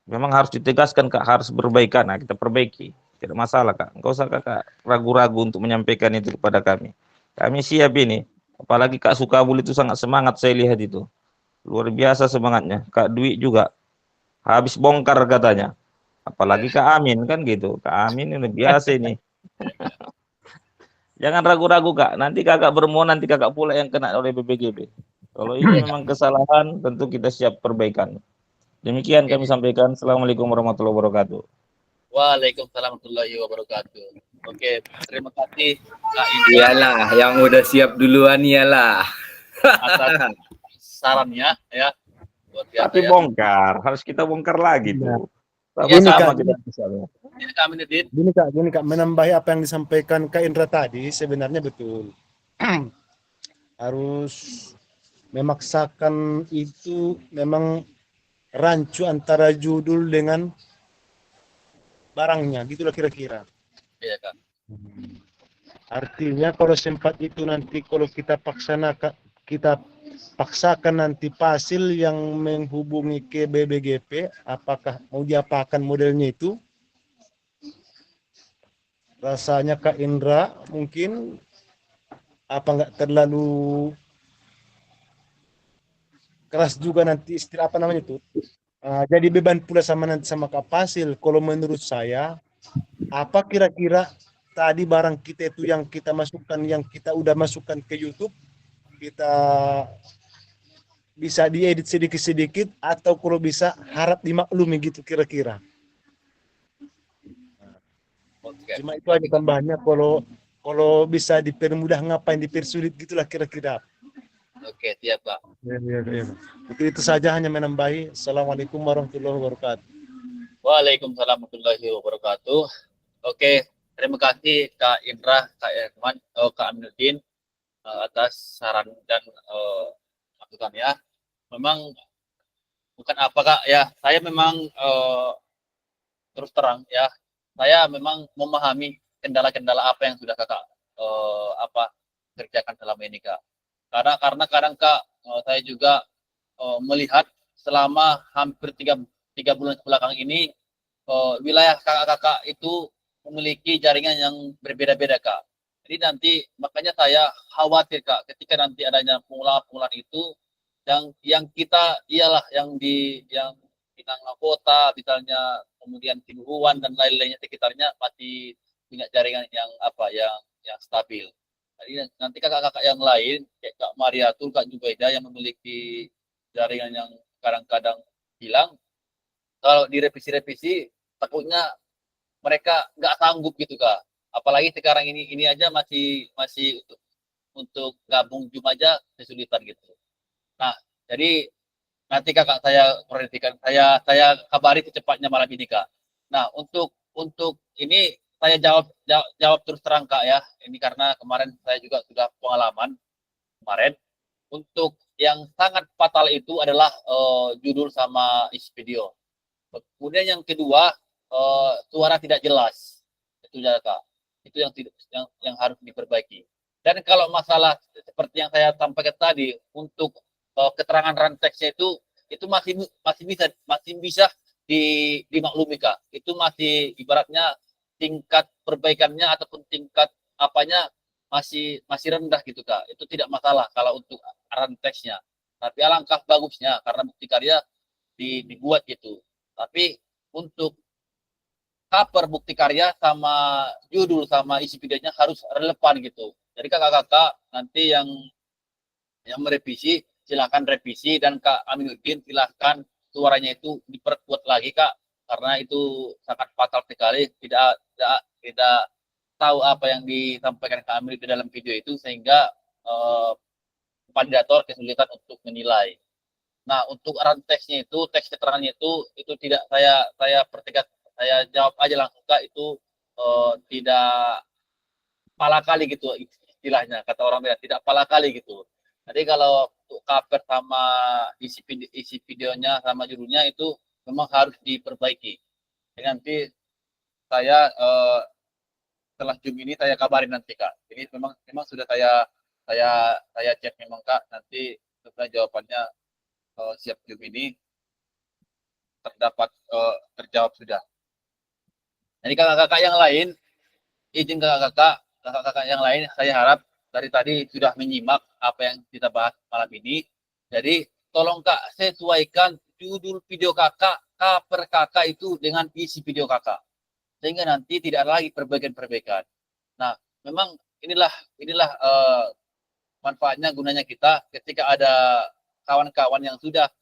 memang harus ditegaskan Kak, harus perbaikan. Nah, kita perbaiki. Tidak masalah Kak. Enggak usah Kakak ragu-ragu untuk menyampaikan itu kepada kami. Kami siap ini. Apalagi Kak Sukabul itu sangat semangat saya lihat itu. Luar biasa semangatnya. Kak Dwi juga. Habis bongkar katanya. Apalagi Kak Amin kan gitu. Kak Amin ini biasa ini. Jangan ragu-ragu Kak. Nanti Kakak bermohon, nanti Kakak pula yang kena oleh BPGB. Kalau ini memang kesalahan, tentu kita siap perbaikan. Demikian kami sampaikan. Assalamualaikum warahmatullahi wabarakatuh. Waalaikumsalam warahmatullahi wabarakatuh. Oke, terima kasih Kak Indra Iyalah, yang udah siap duluan iyalah. atas sarannya ya. Luar biasa, Tapi ya. bongkar, harus kita bongkar lagi tuh. Iya, Sama-sama Kak. kita misalnya. Ini Kak Aminuddin. Gini kak, menambahi apa yang disampaikan Kak Indra tadi sebenarnya betul. Harus memaksakan itu memang rancu antara judul dengan barangnya, gitulah kira-kira. Iya Kak. Artinya kalau sempat itu nanti kalau kita paksakan nanti Fasil yang menghubungi ke BBGP, apakah mau diapakan modelnya itu? Rasanya Kak Indra mungkin apa nggak terlalu keras juga nanti istilah apa namanya itu? Jadi beban pula sama Kak Fasil. Kalau menurut saya, apa kira-kira tadi barang kita itu yang kita masukkan, yang kita udah masukkan ke YouTube, kita bisa diedit sedikit-sedikit atau kalau bisa harap dimaklumi gitu kira-kira. Oke. Cuma itu aja tambahnya, kalau bisa dipermudah ngapain dipersulit gitulah kira-kira. Oke, siap Kak. Ya. Itu saja, hanya menambahi. Assalamualaikum warahmatullahi wabarakatuh. Waalaikumsalam warahmatullahi wabarakatuh. Oke, terima kasih Kak Indra, Kak Irman, Kak Aminuddin atas saran dan masukannya. Memang bukan apa Kak ya, saya memang terus terang ya, saya memang memahami kendala-kendala apa yang sudah Kakak kerjakan selama ini Kak. Karena kadang Kak, saya juga melihat selama hampir tiga bulan belakang ini wilayah kakak-kakak itu memiliki jaringan yang berbeda-beda Kak. Jadi nanti makanya saya khawatir Kak, ketika nanti adanya pengulangan itu yang kita ialah yang di Tangga Kota misalnya, kemudian Tibuhuan dan lain-lainnya sekitarnya masih punya jaringan yang stabil. Jadi nanti kakak-kakak yang lain kayak Kak Mariatul, Kak Jubaida yang memiliki jaringan yang kadang-kadang hilang, kalau direvisi-revisi takutnya mereka nggak sanggup gitu Kak. Apalagi sekarang ini aja masih untuk gabung Zoom aja kesulitan gitu. Nah, jadi nanti kakak saya koordinasikan, saya kabari secepatnya malam ini Kak. Nah, untuk ini saya jawab terus terang Kak ya. Ini karena kemarin saya juga sudah pengalaman kemarin. Untuk yang sangat fatal itu adalah judul sama isi video. Kemudian yang kedua, suara tidak jelas. Itu ya Kak. Itu yang harus diperbaiki. Dan kalau masalah seperti yang saya sampaikan tadi, untuk keterangan ranteksnya itu masih bisa dimaklumi Kak. Itu masih ibaratnya tingkat perbaikannya ataupun tingkat apanya masih rendah gitu Kak. Itu tidak masalah kalau untuk ranteksnya. Tapi alangkah bagusnya karena bukti karya dibuat gitu. Tapi untuk cover bukti karya sama judul sama isi videonya harus relevan gitu. Jadi kakak-kakak nanti yang merevisi silahkan revisi, dan Kak Aminuddin silahkan suaranya itu diperkuat lagi Kak, karena itu sangat fatal sekali, tidak tahu apa yang disampaikan Kak Aminuddin di dalam video itu, sehingga validator kesulitan untuk menilai. Nah, untuk ranteksnya itu, teks keterangannya itu tidak saya pertegas, saya jawab aja langsung Kak, itu tidak pala kali gitu istilahnya, kata orang Medan, tidak pala kali gitu. Jadi kalau untuk cover sama isi videonya sama judulnya itu memang harus diperbaiki. Jadi nanti saya setelah Zoom ini saya kabarin nanti Kak. Ini memang sudah saya cek memang Kak. Nanti setelah jawabannya siap Zoom ini terjawab sudah. Jadi kakak-kakak yang lain, izin kakak-kakak yang lain, saya harap dari tadi sudah menyimak apa yang kita bahas malam ini. Jadi tolong Kak sesuaikan judul video kakak, cover kakak itu dengan isi video kakak, sehingga nanti tidak ada lagi perbaikan-perbaikan. Nah, memang inilah manfaatnya, gunanya kita ketika ada kawan-kawan yang sudah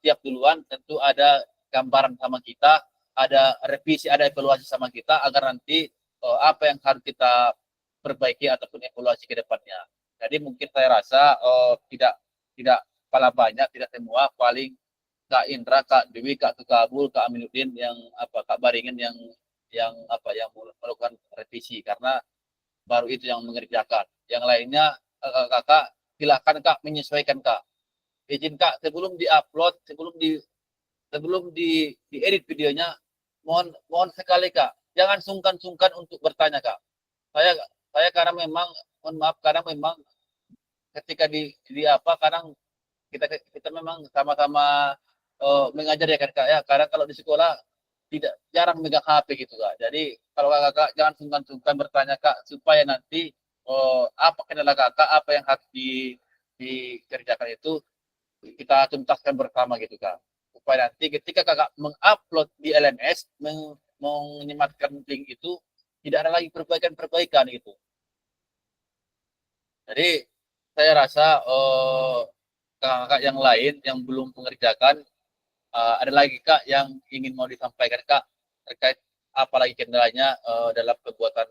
siap duluan, tentu ada gambaran sama kita, ada revisi, ada evaluasi sama kita, agar nanti apa yang harus kita perbaiki ataupun evaluasi ke depannya. Jadi mungkin saya rasa tidak pala banyak, tidak semua, paling Kak Indra, Kak Dewi, Kak Tukabul, Kak Aminuddin, Kak Baringin yang melakukan revisi, karena baru itu yang mengerjakan. Yang lainnya kakak silakan Kak menyesuaikan Kak. Izin Kak sebelum diupload, sebelum diedit videonya, mohon sekali Kak, jangan sungkan-sungkan untuk bertanya Kak. Saya karena memang, mohon maaf, kadang memang ketika kadang kita memang sama-sama mengajar ya kan Kak ya. Kadang kalau di sekolah jarang megang HP gitu Kak. Jadi kalau kakak jangan sungkan-sungkan bertanya Kak, supaya nanti apa kendala kakak, apa yang harus dikerjakan itu kita tuntaskan bersama gitu Kak. Supaya nanti ketika kakak mengupload di LMS, menyematkan link itu, tidak ada lagi perbaikan gitu. Jadi saya rasa kakak yang lain yang belum mengerjakan, ada lagi Kak yang ingin mau disampaikan Kak terkait apalagi kendalanya dalam pembuatan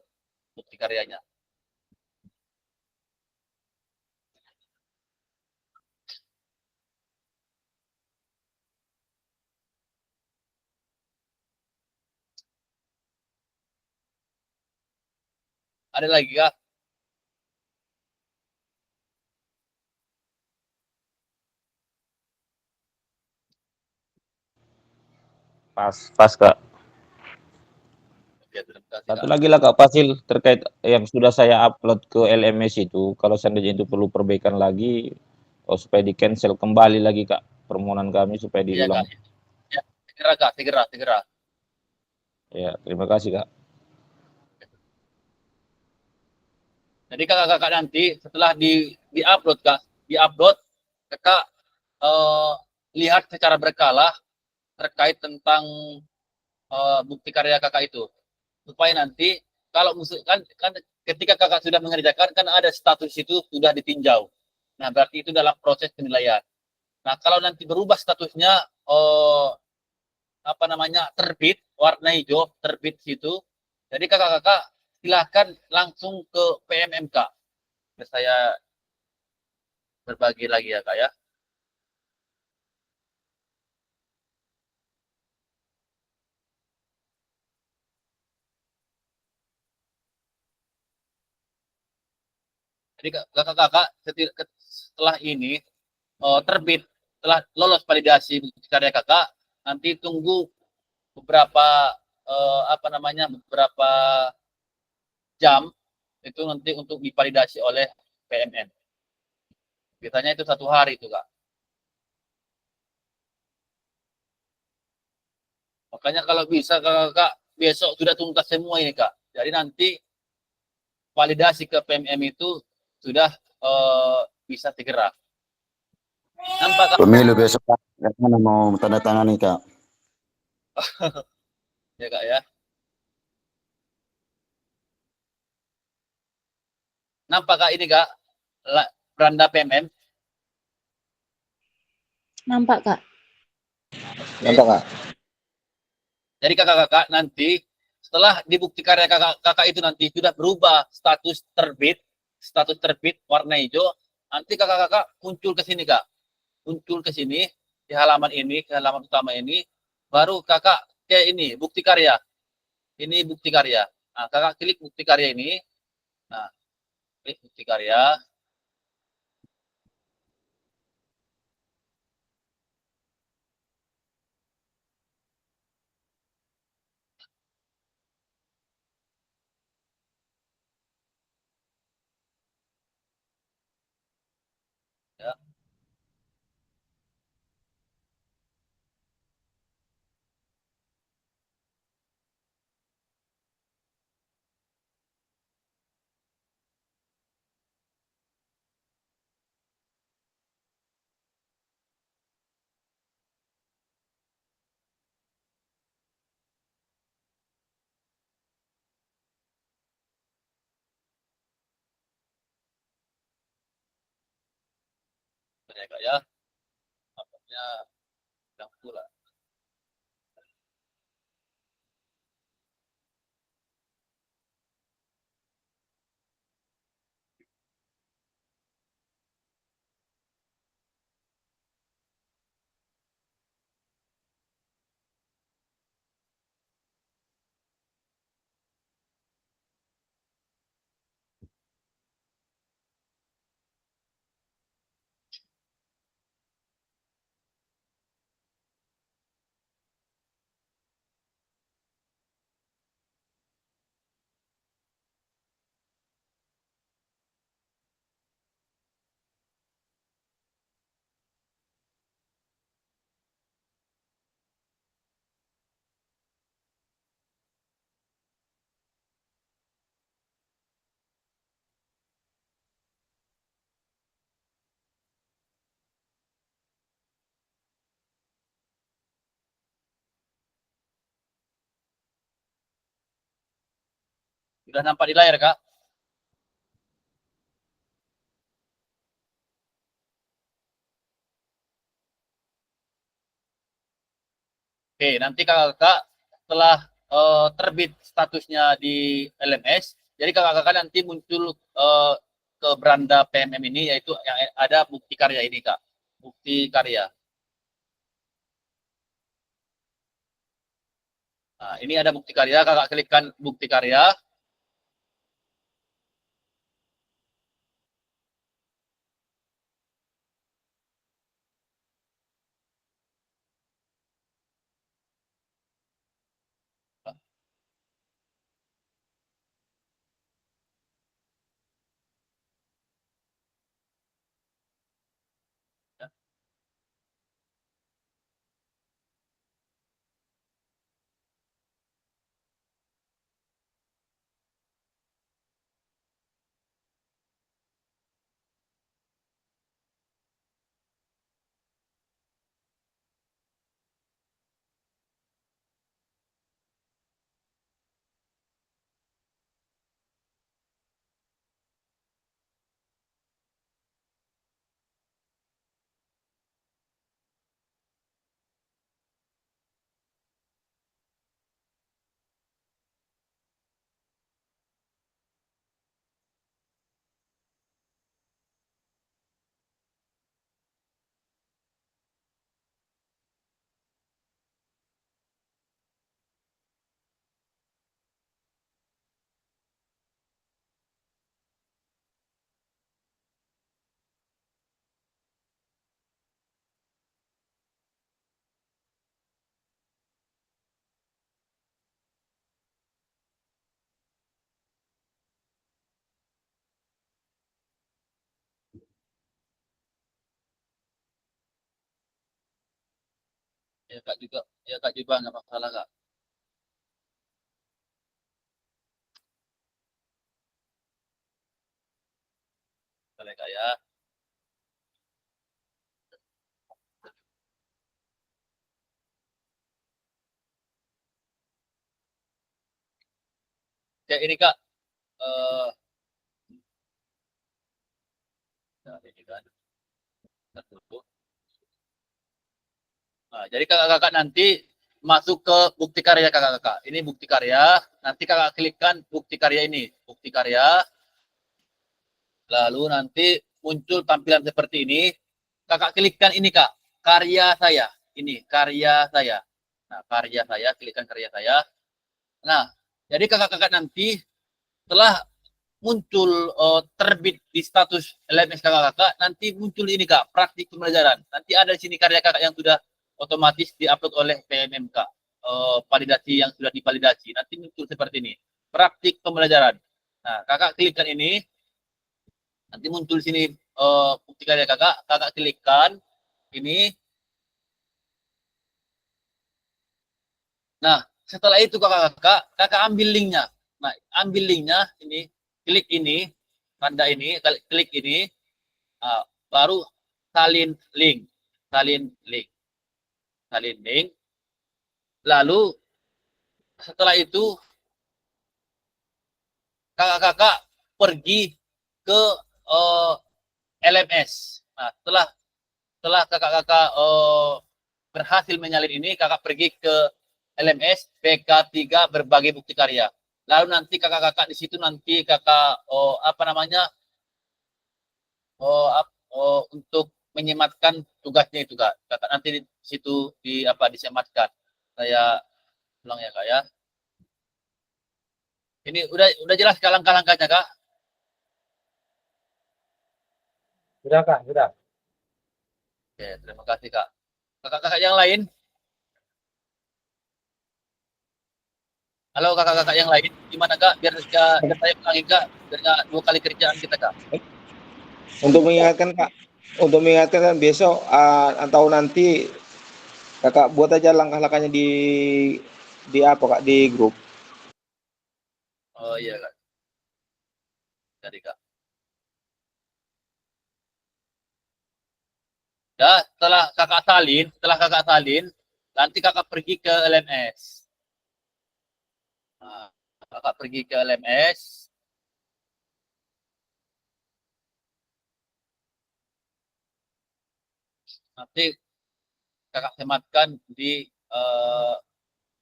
bukti karyanya. Ada lagi Kak? Pas Kak. Oke, terima kasih Satu Kak. lagi lah Kak Fasil terkait yang sudah saya upload ke LMS itu, kalau seandainya itu perlu perbaikan lagi, supaya di cancel kembali lagi Kak permohonan kami supaya Iya Kak. diulang. Ya, segera Kak, segera. Ya, terima kasih Kak. Jadi kakak-kakak nanti setelah di-upload Kak, di-upload Kakak lihat secara berkala terkait tentang bukti karya Kakak itu. Supaya nanti kalau kan ketika Kakak sudah mengerjakan kan ada status itu sudah ditinjau. Nah, berarti itu dalam proses penilaian. Nah, kalau nanti berubah statusnya apa namanya? Terbit, warna hijau, terbit situ. Jadi kakak-kakak silahkan langsung ke PMMK. Saya berbagi lagi ya Kak ya. Jadi kakak-kakak setelah ini terbit, setelah lolos validasi bukti karya kakak, nanti tunggu beberapa apa namanya beberapa jam itu nanti untuk divalidasi oleh PMN. Biasanya itu 1 hari itu Kak. Makanya kalau bisa kakak besok sudah tuntas semua ini Kak. Jadi nanti validasi ke PMM itu sudah bisa segera. Nampak Kak? Pemilu besok Kak. Yang mana mau tanda tangan nih Kak? Ya Kak ya. Nampak Kak ini Kak? Beranda PMM. Nampak, Kak. Nampak Kak? Jadi kakak-kakak nanti setelah dibukti karya kakak itu nanti sudah berubah status terbit warna hijau, nanti kakak-kakak muncul ke sini Kak. Muncul ke sini di halaman ini, ke halaman utama ini, baru kakak ke ini bukti karya. Ini bukti karya. Nah, kakak klik bukti karya ini. Nah, klik bukti karya. Ya, ya Kak ya. Nampaknya sedang pula. Sudah nampak di layar Kak? Oke, nanti kakak setelah terbit statusnya di LMS, jadi kakak-kakak nanti muncul ke beranda PMM ini, yaitu yang ada bukti karya ini Kak, bukti karya. Nah, ini ada bukti karya, kakak klikkan bukti karya. Ya kak juga nggak masalah Kak. Boleh Kak ya. Ya ini Kak, eh nah, ini kan. Nah, jadi kakak-kakak nanti masuk ke bukti karya kakak-kakak. Ini bukti karya. Nanti kakak klikkan bukti karya ini. Bukti karya. Lalu nanti muncul tampilan seperti ini. Kakak klikkan ini kak. Karya saya. Ini karya saya. Nah, karya saya. Klikkan karya saya. Nah, jadi kakak-kakak nanti setelah muncul terbit di status LMS kakak-kakak, nanti muncul ini kak, praktik pembelajaran. Nanti ada di sini karya kakak yang sudah otomatis diupload oleh PMMK, validasi yang sudah divalidasi. Nanti muncul seperti ini, praktik pembelajaran. Nah, kakak klikkan ini, nanti muncul sini bukti karya kakak, kakak klikkan ini. Nah, setelah itu kakak ambil linknya. Nah, ambil linknya ini, klik ini, tanda ini, klik ini, baru salin link, salin link, salin link. Lalu setelah itu kakak-kakak pergi ke LMS. Nah, setelah kakak-kakak berhasil menyalin ini, kakak pergi ke LMS PK3 berbagi bukti karya. Lalu nanti kakak-kakak di situ nanti kakak apa namanya untuk menyematkan tugasnya itu kak. Kakak nanti di situ disematkan. Saya ulang ya kak ya. Ini udah jelas kak langkah-langkahnya kak. Sudah Kak, sudah. Oke, terima kasih kak. Kakak-kakak yang lain. Halo kakak-kakak yang lain, gimana kak? Biar saya ulangi kak, biar nggak 2 kali kerjaan kita kak. Untuk mengingatkan kan besok atau nanti kakak buat aja langkah-langkahnya di apa kak, di grup. Oh iya kak. Jadi kak. Ya, setelah kakak salin, nanti kakak pergi ke LMS. Nah, kakak pergi ke LMS. Nanti kakak sematkan di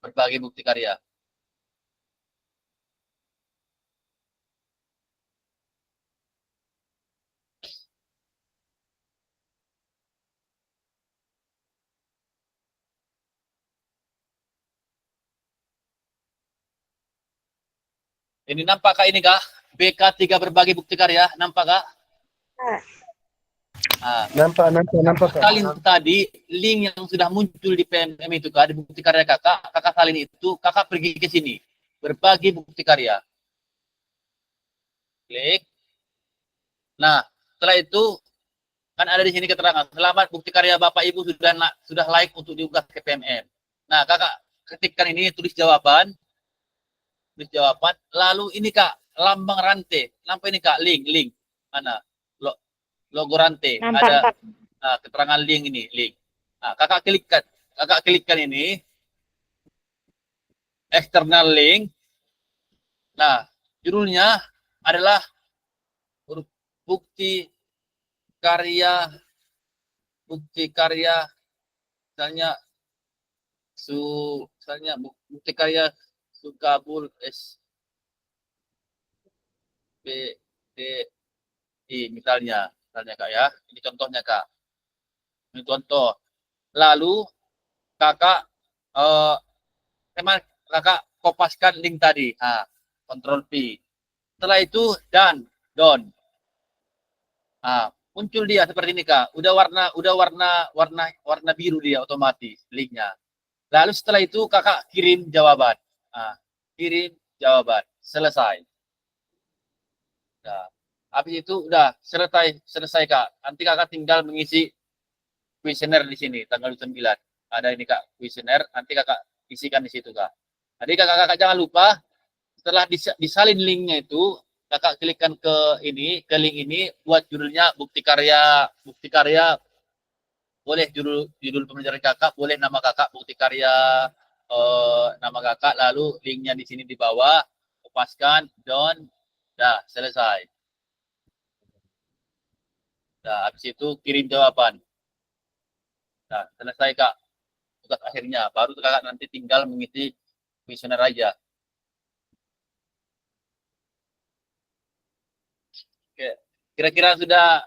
berbagai bukti karya. Ini nampak kak ini kak? BK3 berbagi bukti karya, nampak kak? Ah, Nampak Kak. salin tadi link yang sudah muncul di PMM itu kak, di bukti karya kakak salin itu, kakak pergi ke sini, berbagi bukti karya. Klik. Nah, setelah itu kan ada di sini keterangan, selamat bukti karya Bapak Ibu sudah layak untuk diunggah ke PMM. Nah, kakak ketikkan ini, tulis jawaban, lalu ini kak, lambang rantai, ini kak, link, mana? Logo rantai, Nampak, ada Kak. keterangan link ini, link. Nah, kakak klikkan ini, external link. Nah, judulnya adalah bukti karya, misalnya bukti karya Sukabul SPDI misalnya kak ya. Ini contohnya kak. Ini contoh. Lalu kakak kakak kopaskan link tadi. Ctrl P. Setelah itu done. Muncul dia seperti ini kak. Udah warna biru dia otomatis linknya. Lalu setelah itu kakak kirim jawaban. Selesai. Nah, habis itu udah selesai kak. Nanti kakak tinggal mengisi kuesioner di sini tanggal 9. Ada ini kak kuesioner. Nanti kakak isikan di situ kak. Jadi kakak jangan lupa setelah disalin linknya itu kakak klikkan ke link ini, buat judulnya bukti karya. Boleh judul pembelajaran kakak, boleh nama kakak bukti karya, nama kakak, lalu linknya di sini di bawah, lepaskan, done, dah selesai. Nah, habis itu kirim jawaban. Nah, selesai kak. Tugas akhirnya, baru kakak nanti tinggal mengisi kuesioner aja. Oke, kira-kira sudah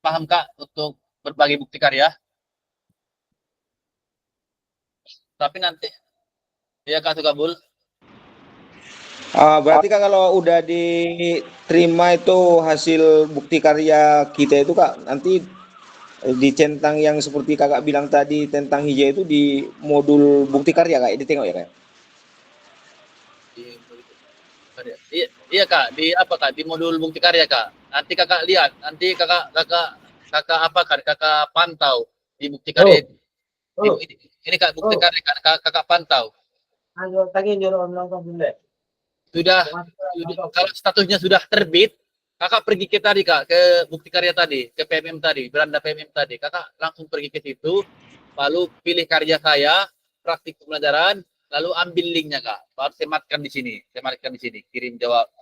paham kak untuk berbagi bukti karya? Tapi nanti, ya kak Sukabul. Berarti kak kalau udah diterima itu hasil bukti karya kita itu kak, nanti dicentang yang seperti kakak bilang tadi tentang hijau itu di modul bukti karya kak, ditengok ya kak? Iya kak, di modul bukti karya kak. Nanti kakak lihat, nanti kakak pantau di bukti karya. Ini kak bukti karya kakak pantau. Sudah kalau statusnya sudah terbit, kakak pergi ke tadi kak, ke bukti karya tadi, ke PMM tadi, beranda PMM tadi. Kakak langsung pergi ke situ, lalu pilih karya saya, praktik pembelajaran, lalu ambil linknya kak, baru sematkan di sini,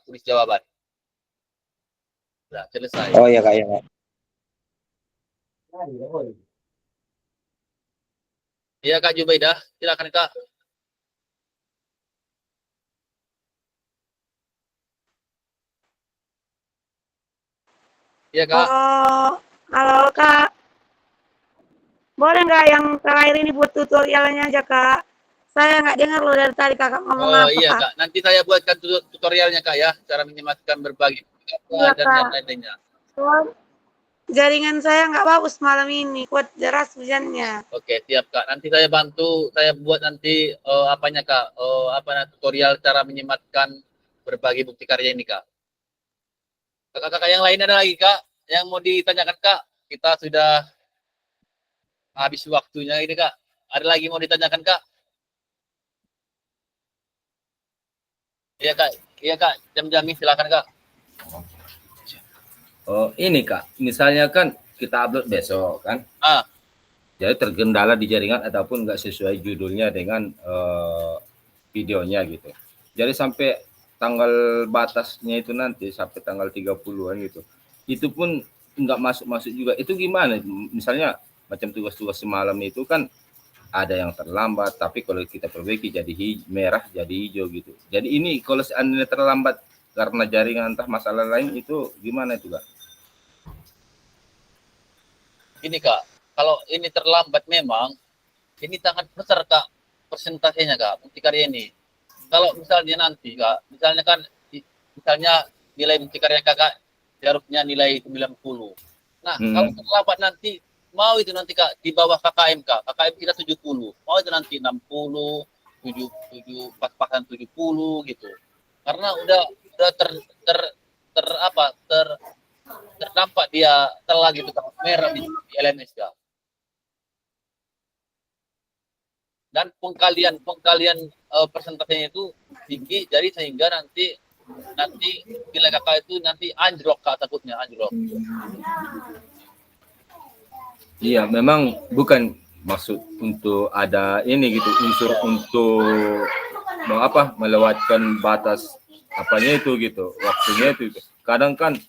tulis jawaban. Sudah selesai. Oh ya kak, ya kak. Iya kak Jubaidah, silakan kak. Iya kak. Halo Kak. Boleh nggak yang terakhir ini buat tutorialnya aja Kak? Saya nggak dengar loh dari tadi Kakak ngomong Oh apa. iya kak, nanti saya buatkan tutorialnya kak ya, cara menyematkan berbagi Iya, dan Kak. yang lainnya. Jaringan saya nggak bagus malam ini, kuat deras hujannya. Oke, siap kak. Nanti saya bantu, saya buat nanti apanya kak, tutorial cara menyematkan berbagi bukti karya ini kak. Kakak-kakak yang lain ada lagi kak, yang mau ditanyakan kak? Kita sudah habis waktunya ini kak. Ada lagi mau ditanyakan kak? Iya kak, jam-jami silakan kak. Oh, ini Kak, misalnya kan kita upload besok kan. Jadi terkendala di jaringan ataupun nggak sesuai judulnya dengan videonya gitu. Jadi sampai tanggal batasnya itu nanti sampai tanggal 30-an gitu. Itu pun nggak masuk juga. Itu gimana? Misalnya macam tugas-tugas semalam itu kan ada yang terlambat, tapi kalau kita perbaiki jadi merah jadi hijau gitu. Jadi ini kalau seandainya terlambat karena jaringan entah masalah lain itu gimana itu Kak? Ini kak, kalau ini terlambat memang ini sangat besar kak persentasenya kak bukti karya ini. kalau misalnya nanti kak, misalnya kan misalnya nilai bukti karya kakak seharusnya nilai 90. Nah, kalau terlambat nanti mau itu nanti kak di bawah KKM kita 70, mau itu nanti 60, 7 pas-pasan 70 gitu. Karena udah terdampak dia telah gitu kak, merah di LMS kak. Dan pengkalian persentasenya itu tinggi, jadi sehingga nanti nilai kakak itu nanti anjlok kak, takutnya anjlok. Iya, memang bukan maksud untuk ada ini gitu, unsur untuk melewatkan batas apanya itu gitu, waktunya itu. Kadang kan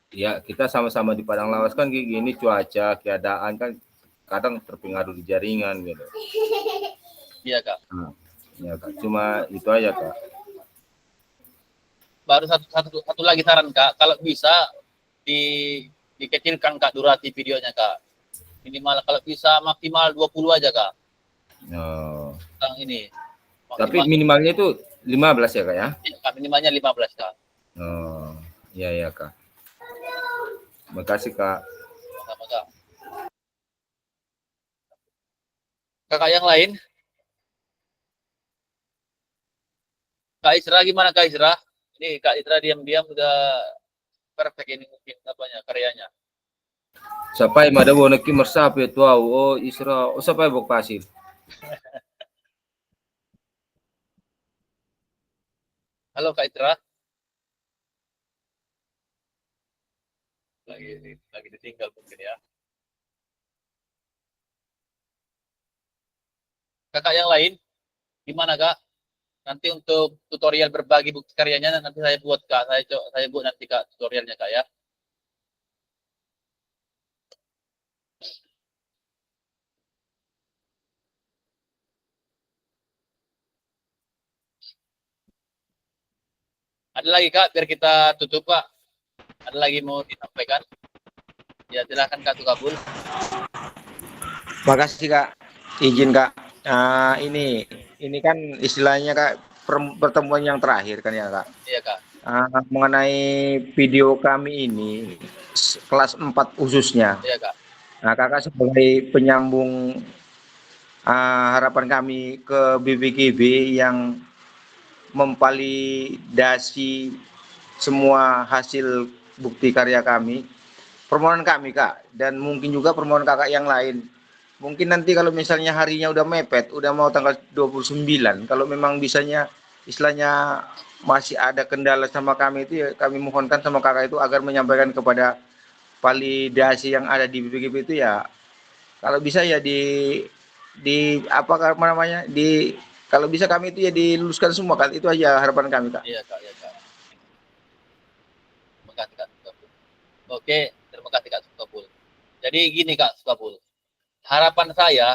ya kita sama-sama di padang lawas kan kayak gini, cuaca, keadaan kan kadang terpengaruh di jaringan gitu. Iya kak. Ya kak, cuma itu aja kak. Baru satu lagi saran kak, kalau bisa dikecilkan kak durasi videonya kak. Minimal kalau bisa maksimal 20 aja kak. Yang ini. Tapi minimalnya itu 15 ya kak ya? Iya kak, minimalnya 15 kak. Iya kak. Makasih kak. Sama kak. Kakak yang lain? Kak Isra gimana Kak Isra? Ini Kak Isra diam-diam udah perfect ini mungkin karyanya. Siapa yang ada boneki mersap itu Isra, siapa yang pasir? Halo Kak Isra. Lagi ditinggal mungkin ya. Kakak yang lain, gimana Kak? Nanti untuk tutorial berbagi bukti karyanya nanti saya buat Kak. Saya buat nanti Kak tutorialnya Kak ya. Ada lagi Kak, biar kita tutup Kak. Ada lagi mau disampaikan? Ya silahkan Kak Sukabul. Makasih Kak, izin Kak. Ini kan istilahnya Kak pertemuan yang terakhir kan ya Kak. Iya Kak. Mengenai video kami ini kelas 4 khususnya. Iya Kak. Nah Kakak sebagai penyambung harapan kami ke BPKB yang memvalidasi semua hasil bukti karya kami, permohonan kami Kak, dan mungkin juga permohonan kakak yang lain. Mungkin nanti kalau misalnya harinya udah mepet, udah mau tanggal 29, kalau memang bisanya istilahnya masih ada kendala sama kami itu, ya kami mohonkan sama kakak itu agar menyampaikan kepada validasi yang ada di BPKB itu ya, kalau bisa ya kalau bisa kami itu ya diluluskan semua Kak, itu aja harapan kami Kak. Iya Kak, iya Kak. Terima kasih Kak Sukabul. Oke, terima kasih Kak Sukabul. Jadi gini Kak Sukabul, harapan saya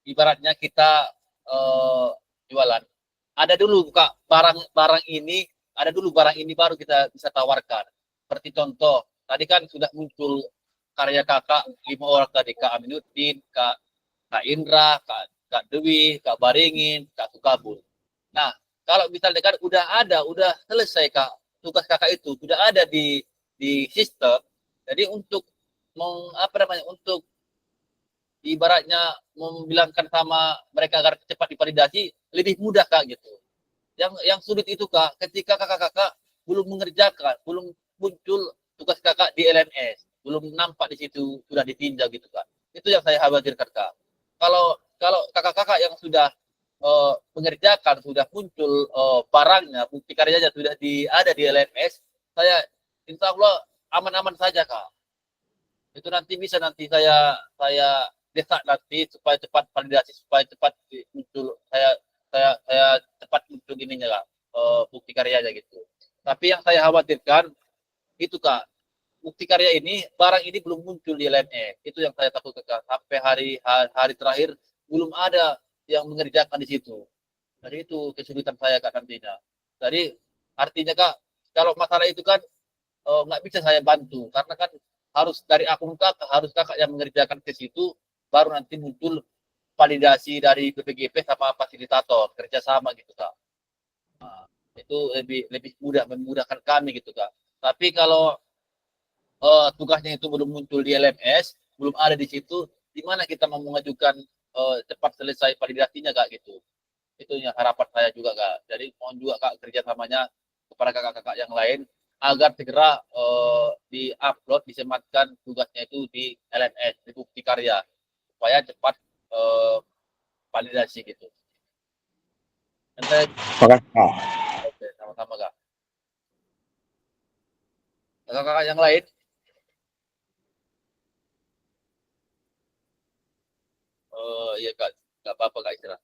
ibaratnya kita jualan. Ada dulu Kak barang ini baru kita bisa tawarkan. Seperti contoh, tadi kan sudah muncul karya kakak 5 orang tadi, Kak Aminuddin, Kak Indra, Kak Dewi, Kak Baringin, Kak Sukabul. Nah, kalau misalnya kan udah selesai Kak, tugas kakak itu sudah ada di sistem. Jadi untuk untuk ibaratnya membilangkan sama mereka agar cepat divalidasi lebih mudah Kak gitu. Yang sulit itu Kak, ketika kakak-kakak belum mengerjakan, belum muncul tugas kakak di LMS, belum nampak di situ sudah ditinjau gitu Kak. Itu yang saya khawatirkan Kak. Kalau kakak-kakak yang sudah mengerjakan, sudah muncul barangnya, bukti karyanya sudah ada di LMS, saya insya Allah aman-aman saja Kak. Itu nanti bisa saya desak nanti supaya cepat validasi, supaya cepat muncul saya cepat muncul ininya Kak, bukti karyanya gitu. Tapi yang saya khawatirkan itu Kak, bukti karya ini, barang ini belum muncul di LMS. Itu yang saya takutkan Kak. Sampai hari terakhir belum ada yang mengerjakan di situ. Jadi itu kesulitan saya Kak nantinya. Jadi artinya Kak, kalau masalah itu kan nggak bisa saya bantu, karena kan harus dari akun kakak, harus kakak yang mengerjakan ke situ, baru nanti muncul validasi dari BPGP sama fasilitator, kerjasama gitu Kak. Itu lebih mudah, memudahkan kami gitu Kak. Tapi kalau tugasnya itu belum muncul di LMS, belum ada di situ, di mana kita mau mengajukan cepat selesai validasinya Kak gitu. Itu yang harapan saya juga Kak. Jadi mohon juga Kak kerjasamanya kepada kakak-kakak yang lain agar segera di-upload, disematkan tugasnya itu di LMS, di bukti karya, supaya cepat validasi gitu. Nanti, oke, sama-sama Kak. Kakak-kakak yang lain? Iya Kak, nggak apa-apa Kak istirahat.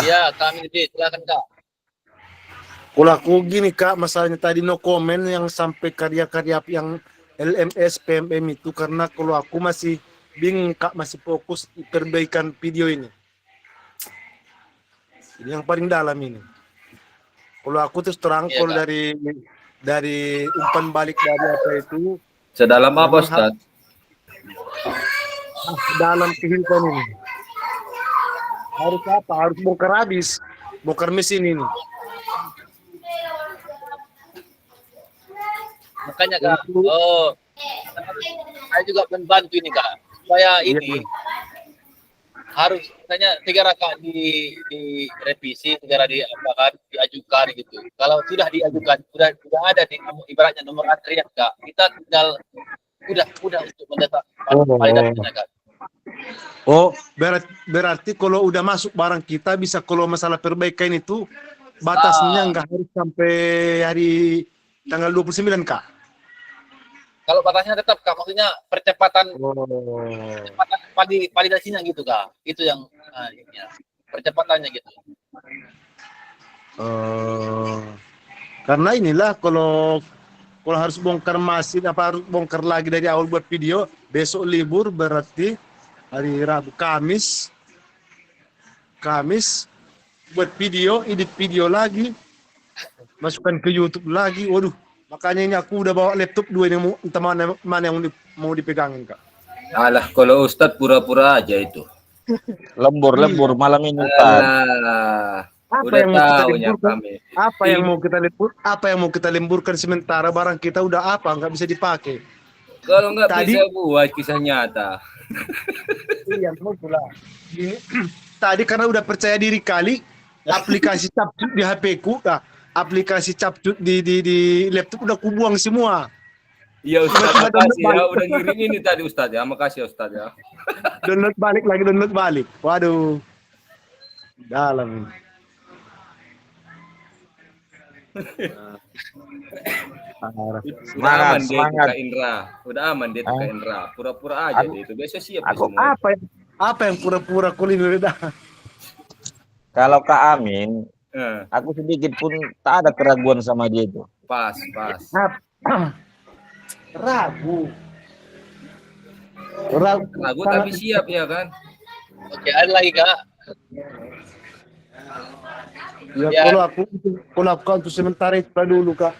Iya, kami di silakan Kak. Kalau aku gini Kak, masalahnya tadi no comment yang sampai karya-karya yang LMS, PMM itu, karena kalau aku masih bingung Kak, masih fokus perbaikan video ini. Ini yang paling dalam ini. Kalau aku terus terang, Iya, kalau Kak. dari umpan balik dari apa itu, Sedalam apa Ustaz? dalam kehidupan ini. Harus apa? Harus bongkar habis, bongkar mesin ini. Makanya Kak, saya juga membantu ini Kak, supaya ini harus misalnya segera Kak direvisi, segera diajukan gitu. Kalau sudah diajukan, sudah ada di ibaratnya nomor antrian Kak, kita tinggal udah untuk mendesak validasinya Kak. Oh, berarti kalau udah masuk barang kita bisa, kalau masalah perbaikan itu batasnya nggak harus sampai hari tanggal 29 Kak. Kalau batasnya tetap Kak, maksudnya percepatan validasinya gitu Kak. Itu yang percepatannya gitu. Karena inilah kalau harus bongkar mesin, apa harus bongkar lagi dari awal buat video, besok libur berarti hari Rabu, Kamis buat video, edit video lagi, masukkan ke YouTube lagi. Waduh, makanya ini aku udah bawa laptop dua ini, entah mana yang mau dipegangin Kak. Alah, kalau Ustadz pura-pura aja itu. Lembur malam ini Ustaz. Udah tahunya kami. Apa yang mau kita lemburkan sementara barang kita udah nggak bisa dipakai. Kalau nggak bisa buat kisah nyata. Iya, betul lah. Tadi karena udah percaya diri kali, aplikasi capcut di HP-ku, aplikasi capcut di laptop udah kubuang semua. Iya Ustaz, makasih ya udah ngirim ini tadi Ustaz ya. Makasih ya Ustaz ya. download balik. Waduh. Dalam. Udah aman dia itu Kak Indra. Udah aman dia itu Kak Indra. Pura-pura aja dia itu. Besok siap semua. Apa yang pura-pura kuliner dah? Kalau Kak Amin, aku sedikit pun tak ada keraguan sama dia itu. Pas. Ragu tapi siap ya kan? Oke, ada lagi Kak. Ya, kalau aku untuk sementara itu dulu Kak.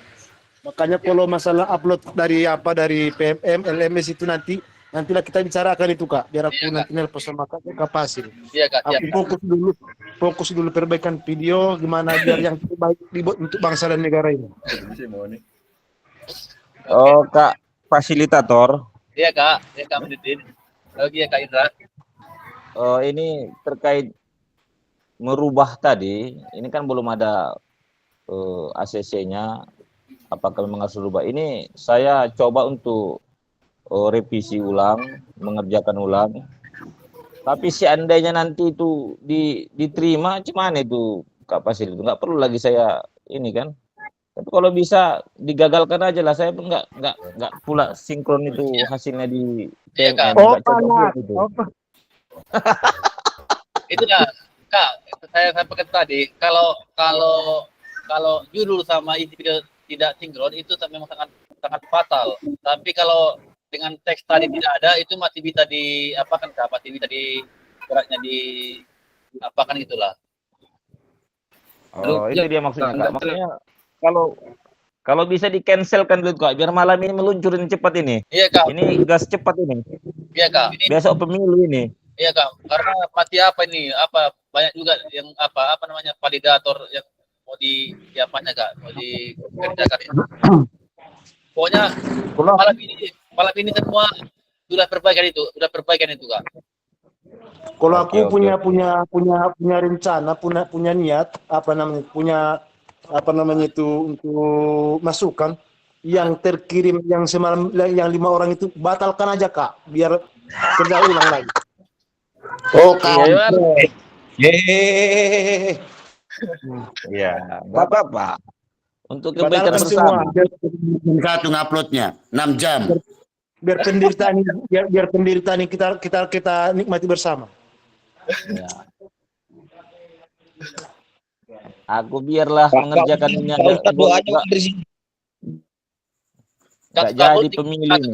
Makanya kalau masalah upload dari PMM, LMS itu nantilah kita bicarakan itu Kak. Biar aku nanti nelpon sama Kak Pasil. Iya Kak. Aku fokus dulu perbaikan video, gimana biar yang terbaik dibuat untuk bangsa dan negara ini. Oh Kak fasilitator. Iya Kak, Menditin. Lagi ya Kak Indra. Ini terkait merubah tadi, ini kan belum ada ACC-nya, apakah memang harus berubah. Ini saya coba untuk revisi ulang, mengerjakan ulang. Tapi seandainya nanti itu diterima, gimana itu Kak Pasil? Nggak perlu lagi saya ini kan. Tapi kalau bisa digagalkan aja lah, saya pun nggak pula sinkron itu hasilnya di TMN. Itu dah Kak, saya sampaikan tadi, kalau judul sama isi video tidak sinkron itu memang sangat fatal. Tapi kalau dengan teks tadi tidak ada, itu masih bisa diapakan Kak, masih bisa beratnya diapakan gitulah. Oh, itu dia maksudnya Kak. Makanya kalau Kalau bisa di cancelkan dulu Kak, biar malam ini meluncurin cepat ini. Iya Kak. Ini gas cepat ini. Iya Kak. Besok pemilu ini. Iya Kak. Karena mati apa ini? Apa banyak juga yang apa namanya validator yang mau diapanya Kak? Mau dikerjakan itu. Pokoknya malam ini semua sudah perbaikan itu Kak. Kalau aku Oke. punya rencana, punya niat, apa namanya itu untuk masukan yang terkirim yang semalam yang 5 orang itu batalkan aja Kak, biar kerja ulang lagi. Oh, Iya, kampret. Iya, nggak apa-apa. Untuk kebaikan Batalkan bersama. semua. Satu nguploadnya 6 jam. Biar penderitaan ini kita nikmati bersama. Ya. Aku biarlah mengerjakan ini aja. Nggak jadi pemilu ini.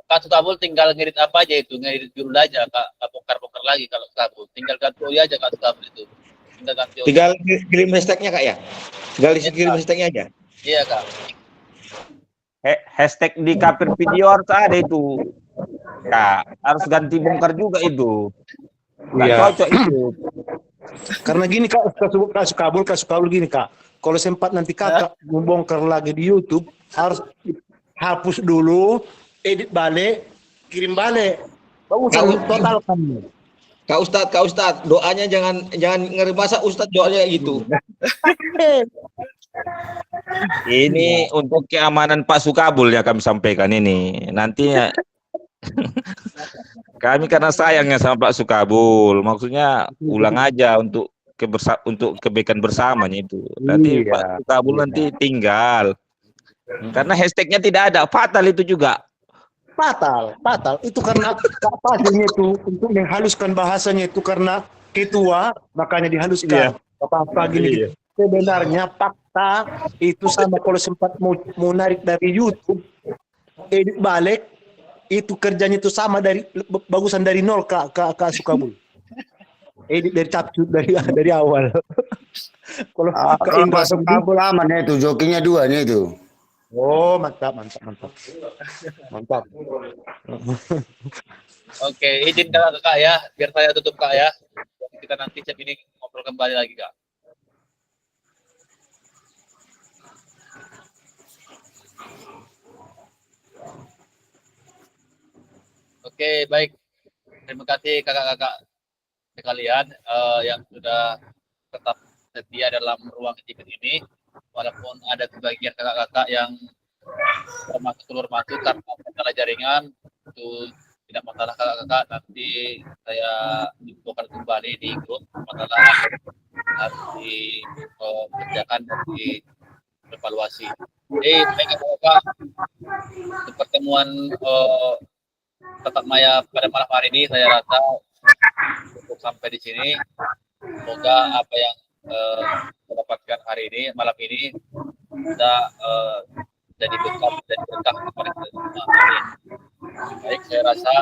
Kak Kabul tinggal ngirit apa aja itu, ngirit judul aja Kak, bongkar lagi kalau Kabul. Tinggal ganti aja Kak Kabul itu. Tinggal kirim hashtagnya Kak ya? Tinggal kirim hashtagnya aja? Iya Kak. Hashtag di cover video harus ada itu. Kak, harus ganti bongkar juga itu. Nggak cocok itu. Karena gini Kak, kasus kabul gini Kak. Kalau sempat nanti Kakak membongkar lagi di YouTube, harus hapus dulu, edit balik, kirim balik. Bagus totalkan. Kak Ustadz, doanya jangan ngeri masa Ustadz doanya gitu. Ini untuk keamanan Pak Sukabul ya kami sampaikan ini. Nantinya kami karena sayangnya sama Pak Sukabul, maksudnya ulang aja untuk kebaikan bersamanya itu. Nanti Pak Sukabul nanti tinggal. Karena hashtagnya tidak ada, fatal itu juga. Fatal. Itu karena hasilnya itu untuk menghaluskan bahasanya itu karena ketua, makanya dihaluskan. Apa-apa gini. Sebenarnya fakta itu sama kalau sempat mau narik dari YouTube, edit balik, itu kerjanya itu sama bagusan dari nol Kak Sukabul. Edit dari capcut dari awal. Kalau Kak Indra Sukabul aman ya itu, jokinya 2 nih itu. Oh, mantap. Oke, izin Kak ya, biar saya tutup Kak ya. Kita nanti chat ini ngobrol kembali lagi Kak. Oke, baik. Terima kasih kakak-kakak sekalian yang sudah tetap setia dalam ruang event ini. Walaupun ada sebagian kakak-kakak yang keluar masuk karena masalah jaringan, itu tidak masalah kakak-kakak. Nanti saya infokan kembali di grup masalah harus dikerjakan dan dievaluasi. Baik kakak-kakak, untuk pertemuan tetap maya pada malam hari ini saya rasa cukup sampai di sini. Semoga apa yang kita dapatkan hari ini, malam ini, kita jadi berkah kepada kita semua. Baik, saya rasa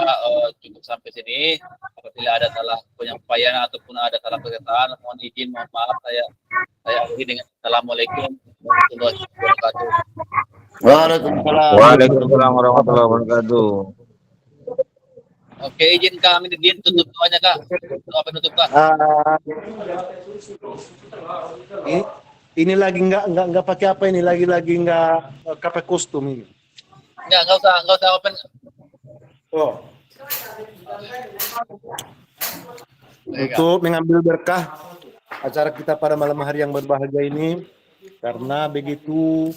cukup sampai sini. Apabila ada salah penyampaian ataupun ada salah perkataan, mohon izin, mohon maaf. Saya akhiri dengan Assalamualaikum warahmatullahi wabarakatuh. Waalaikumsalam warahmatullahi wabarakatuh. Oke, izin kami tutup doanya Kak. Doa penutup Kak. Ini lagi nggak pakai apa ini, lagi nggak pakai kostum ini. Nggak usah open. Oh. Untuk mengambil berkah acara kita pada malam hari yang berbahagia ini, karena begitu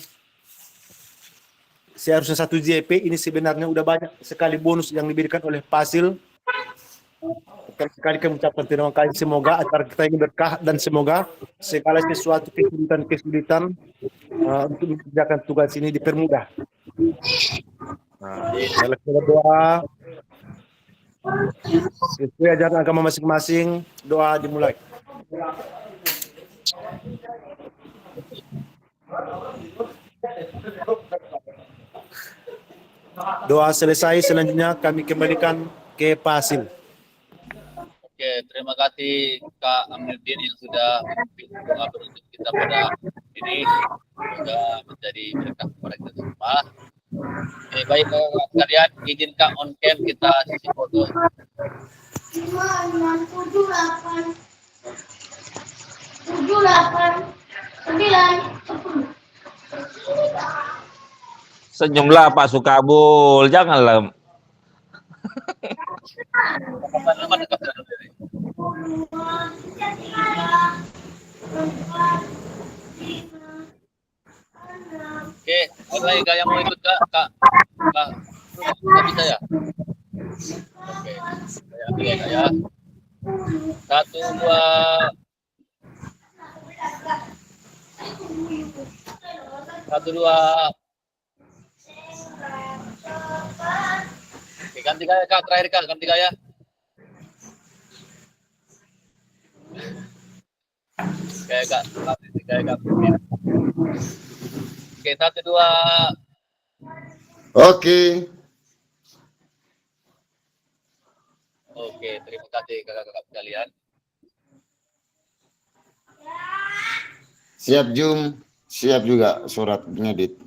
seharusnya 1 JP ini sebenarnya udah banyak sekali bonus yang diberikan oleh Pasil. Sekali kami ucapkan terima kasih. Semoga acara kita ini berkah dan semoga segala sesuatu kesulitan untuk mengerjakan tugas ini dipermudah. Nah, kita doa sesuai ajaran agama masing-masing. Doa dimulai. Doa selesai, selanjutnya kami kembalikan ke Pasil. Oke, terima kasih Kak Amiruddin yang sudah memimpin doa penutup kita pada ini semoga menjadi berkah kepada kita semua. Oke, baik kalian, izin Kak on cam kita sisi foto. 5, 6, 7, 8, 9, 10. Senyumlah Pak Sukabul, janganlah. Oke, mulai Kak yang mau ikut Kak bisa ya? Oke, saya ambil ya Kak ya. 1, 2. Satu, dua. Oke, ganti gaya Kak, terakhir Kak, ganti gaya. Gaya Kak, ganti gaya Kak. Oke, 1, 2. Oke. Oke, terima kasih kakak-kakak sekalian. Siap Jum, siap juga surat ngedit.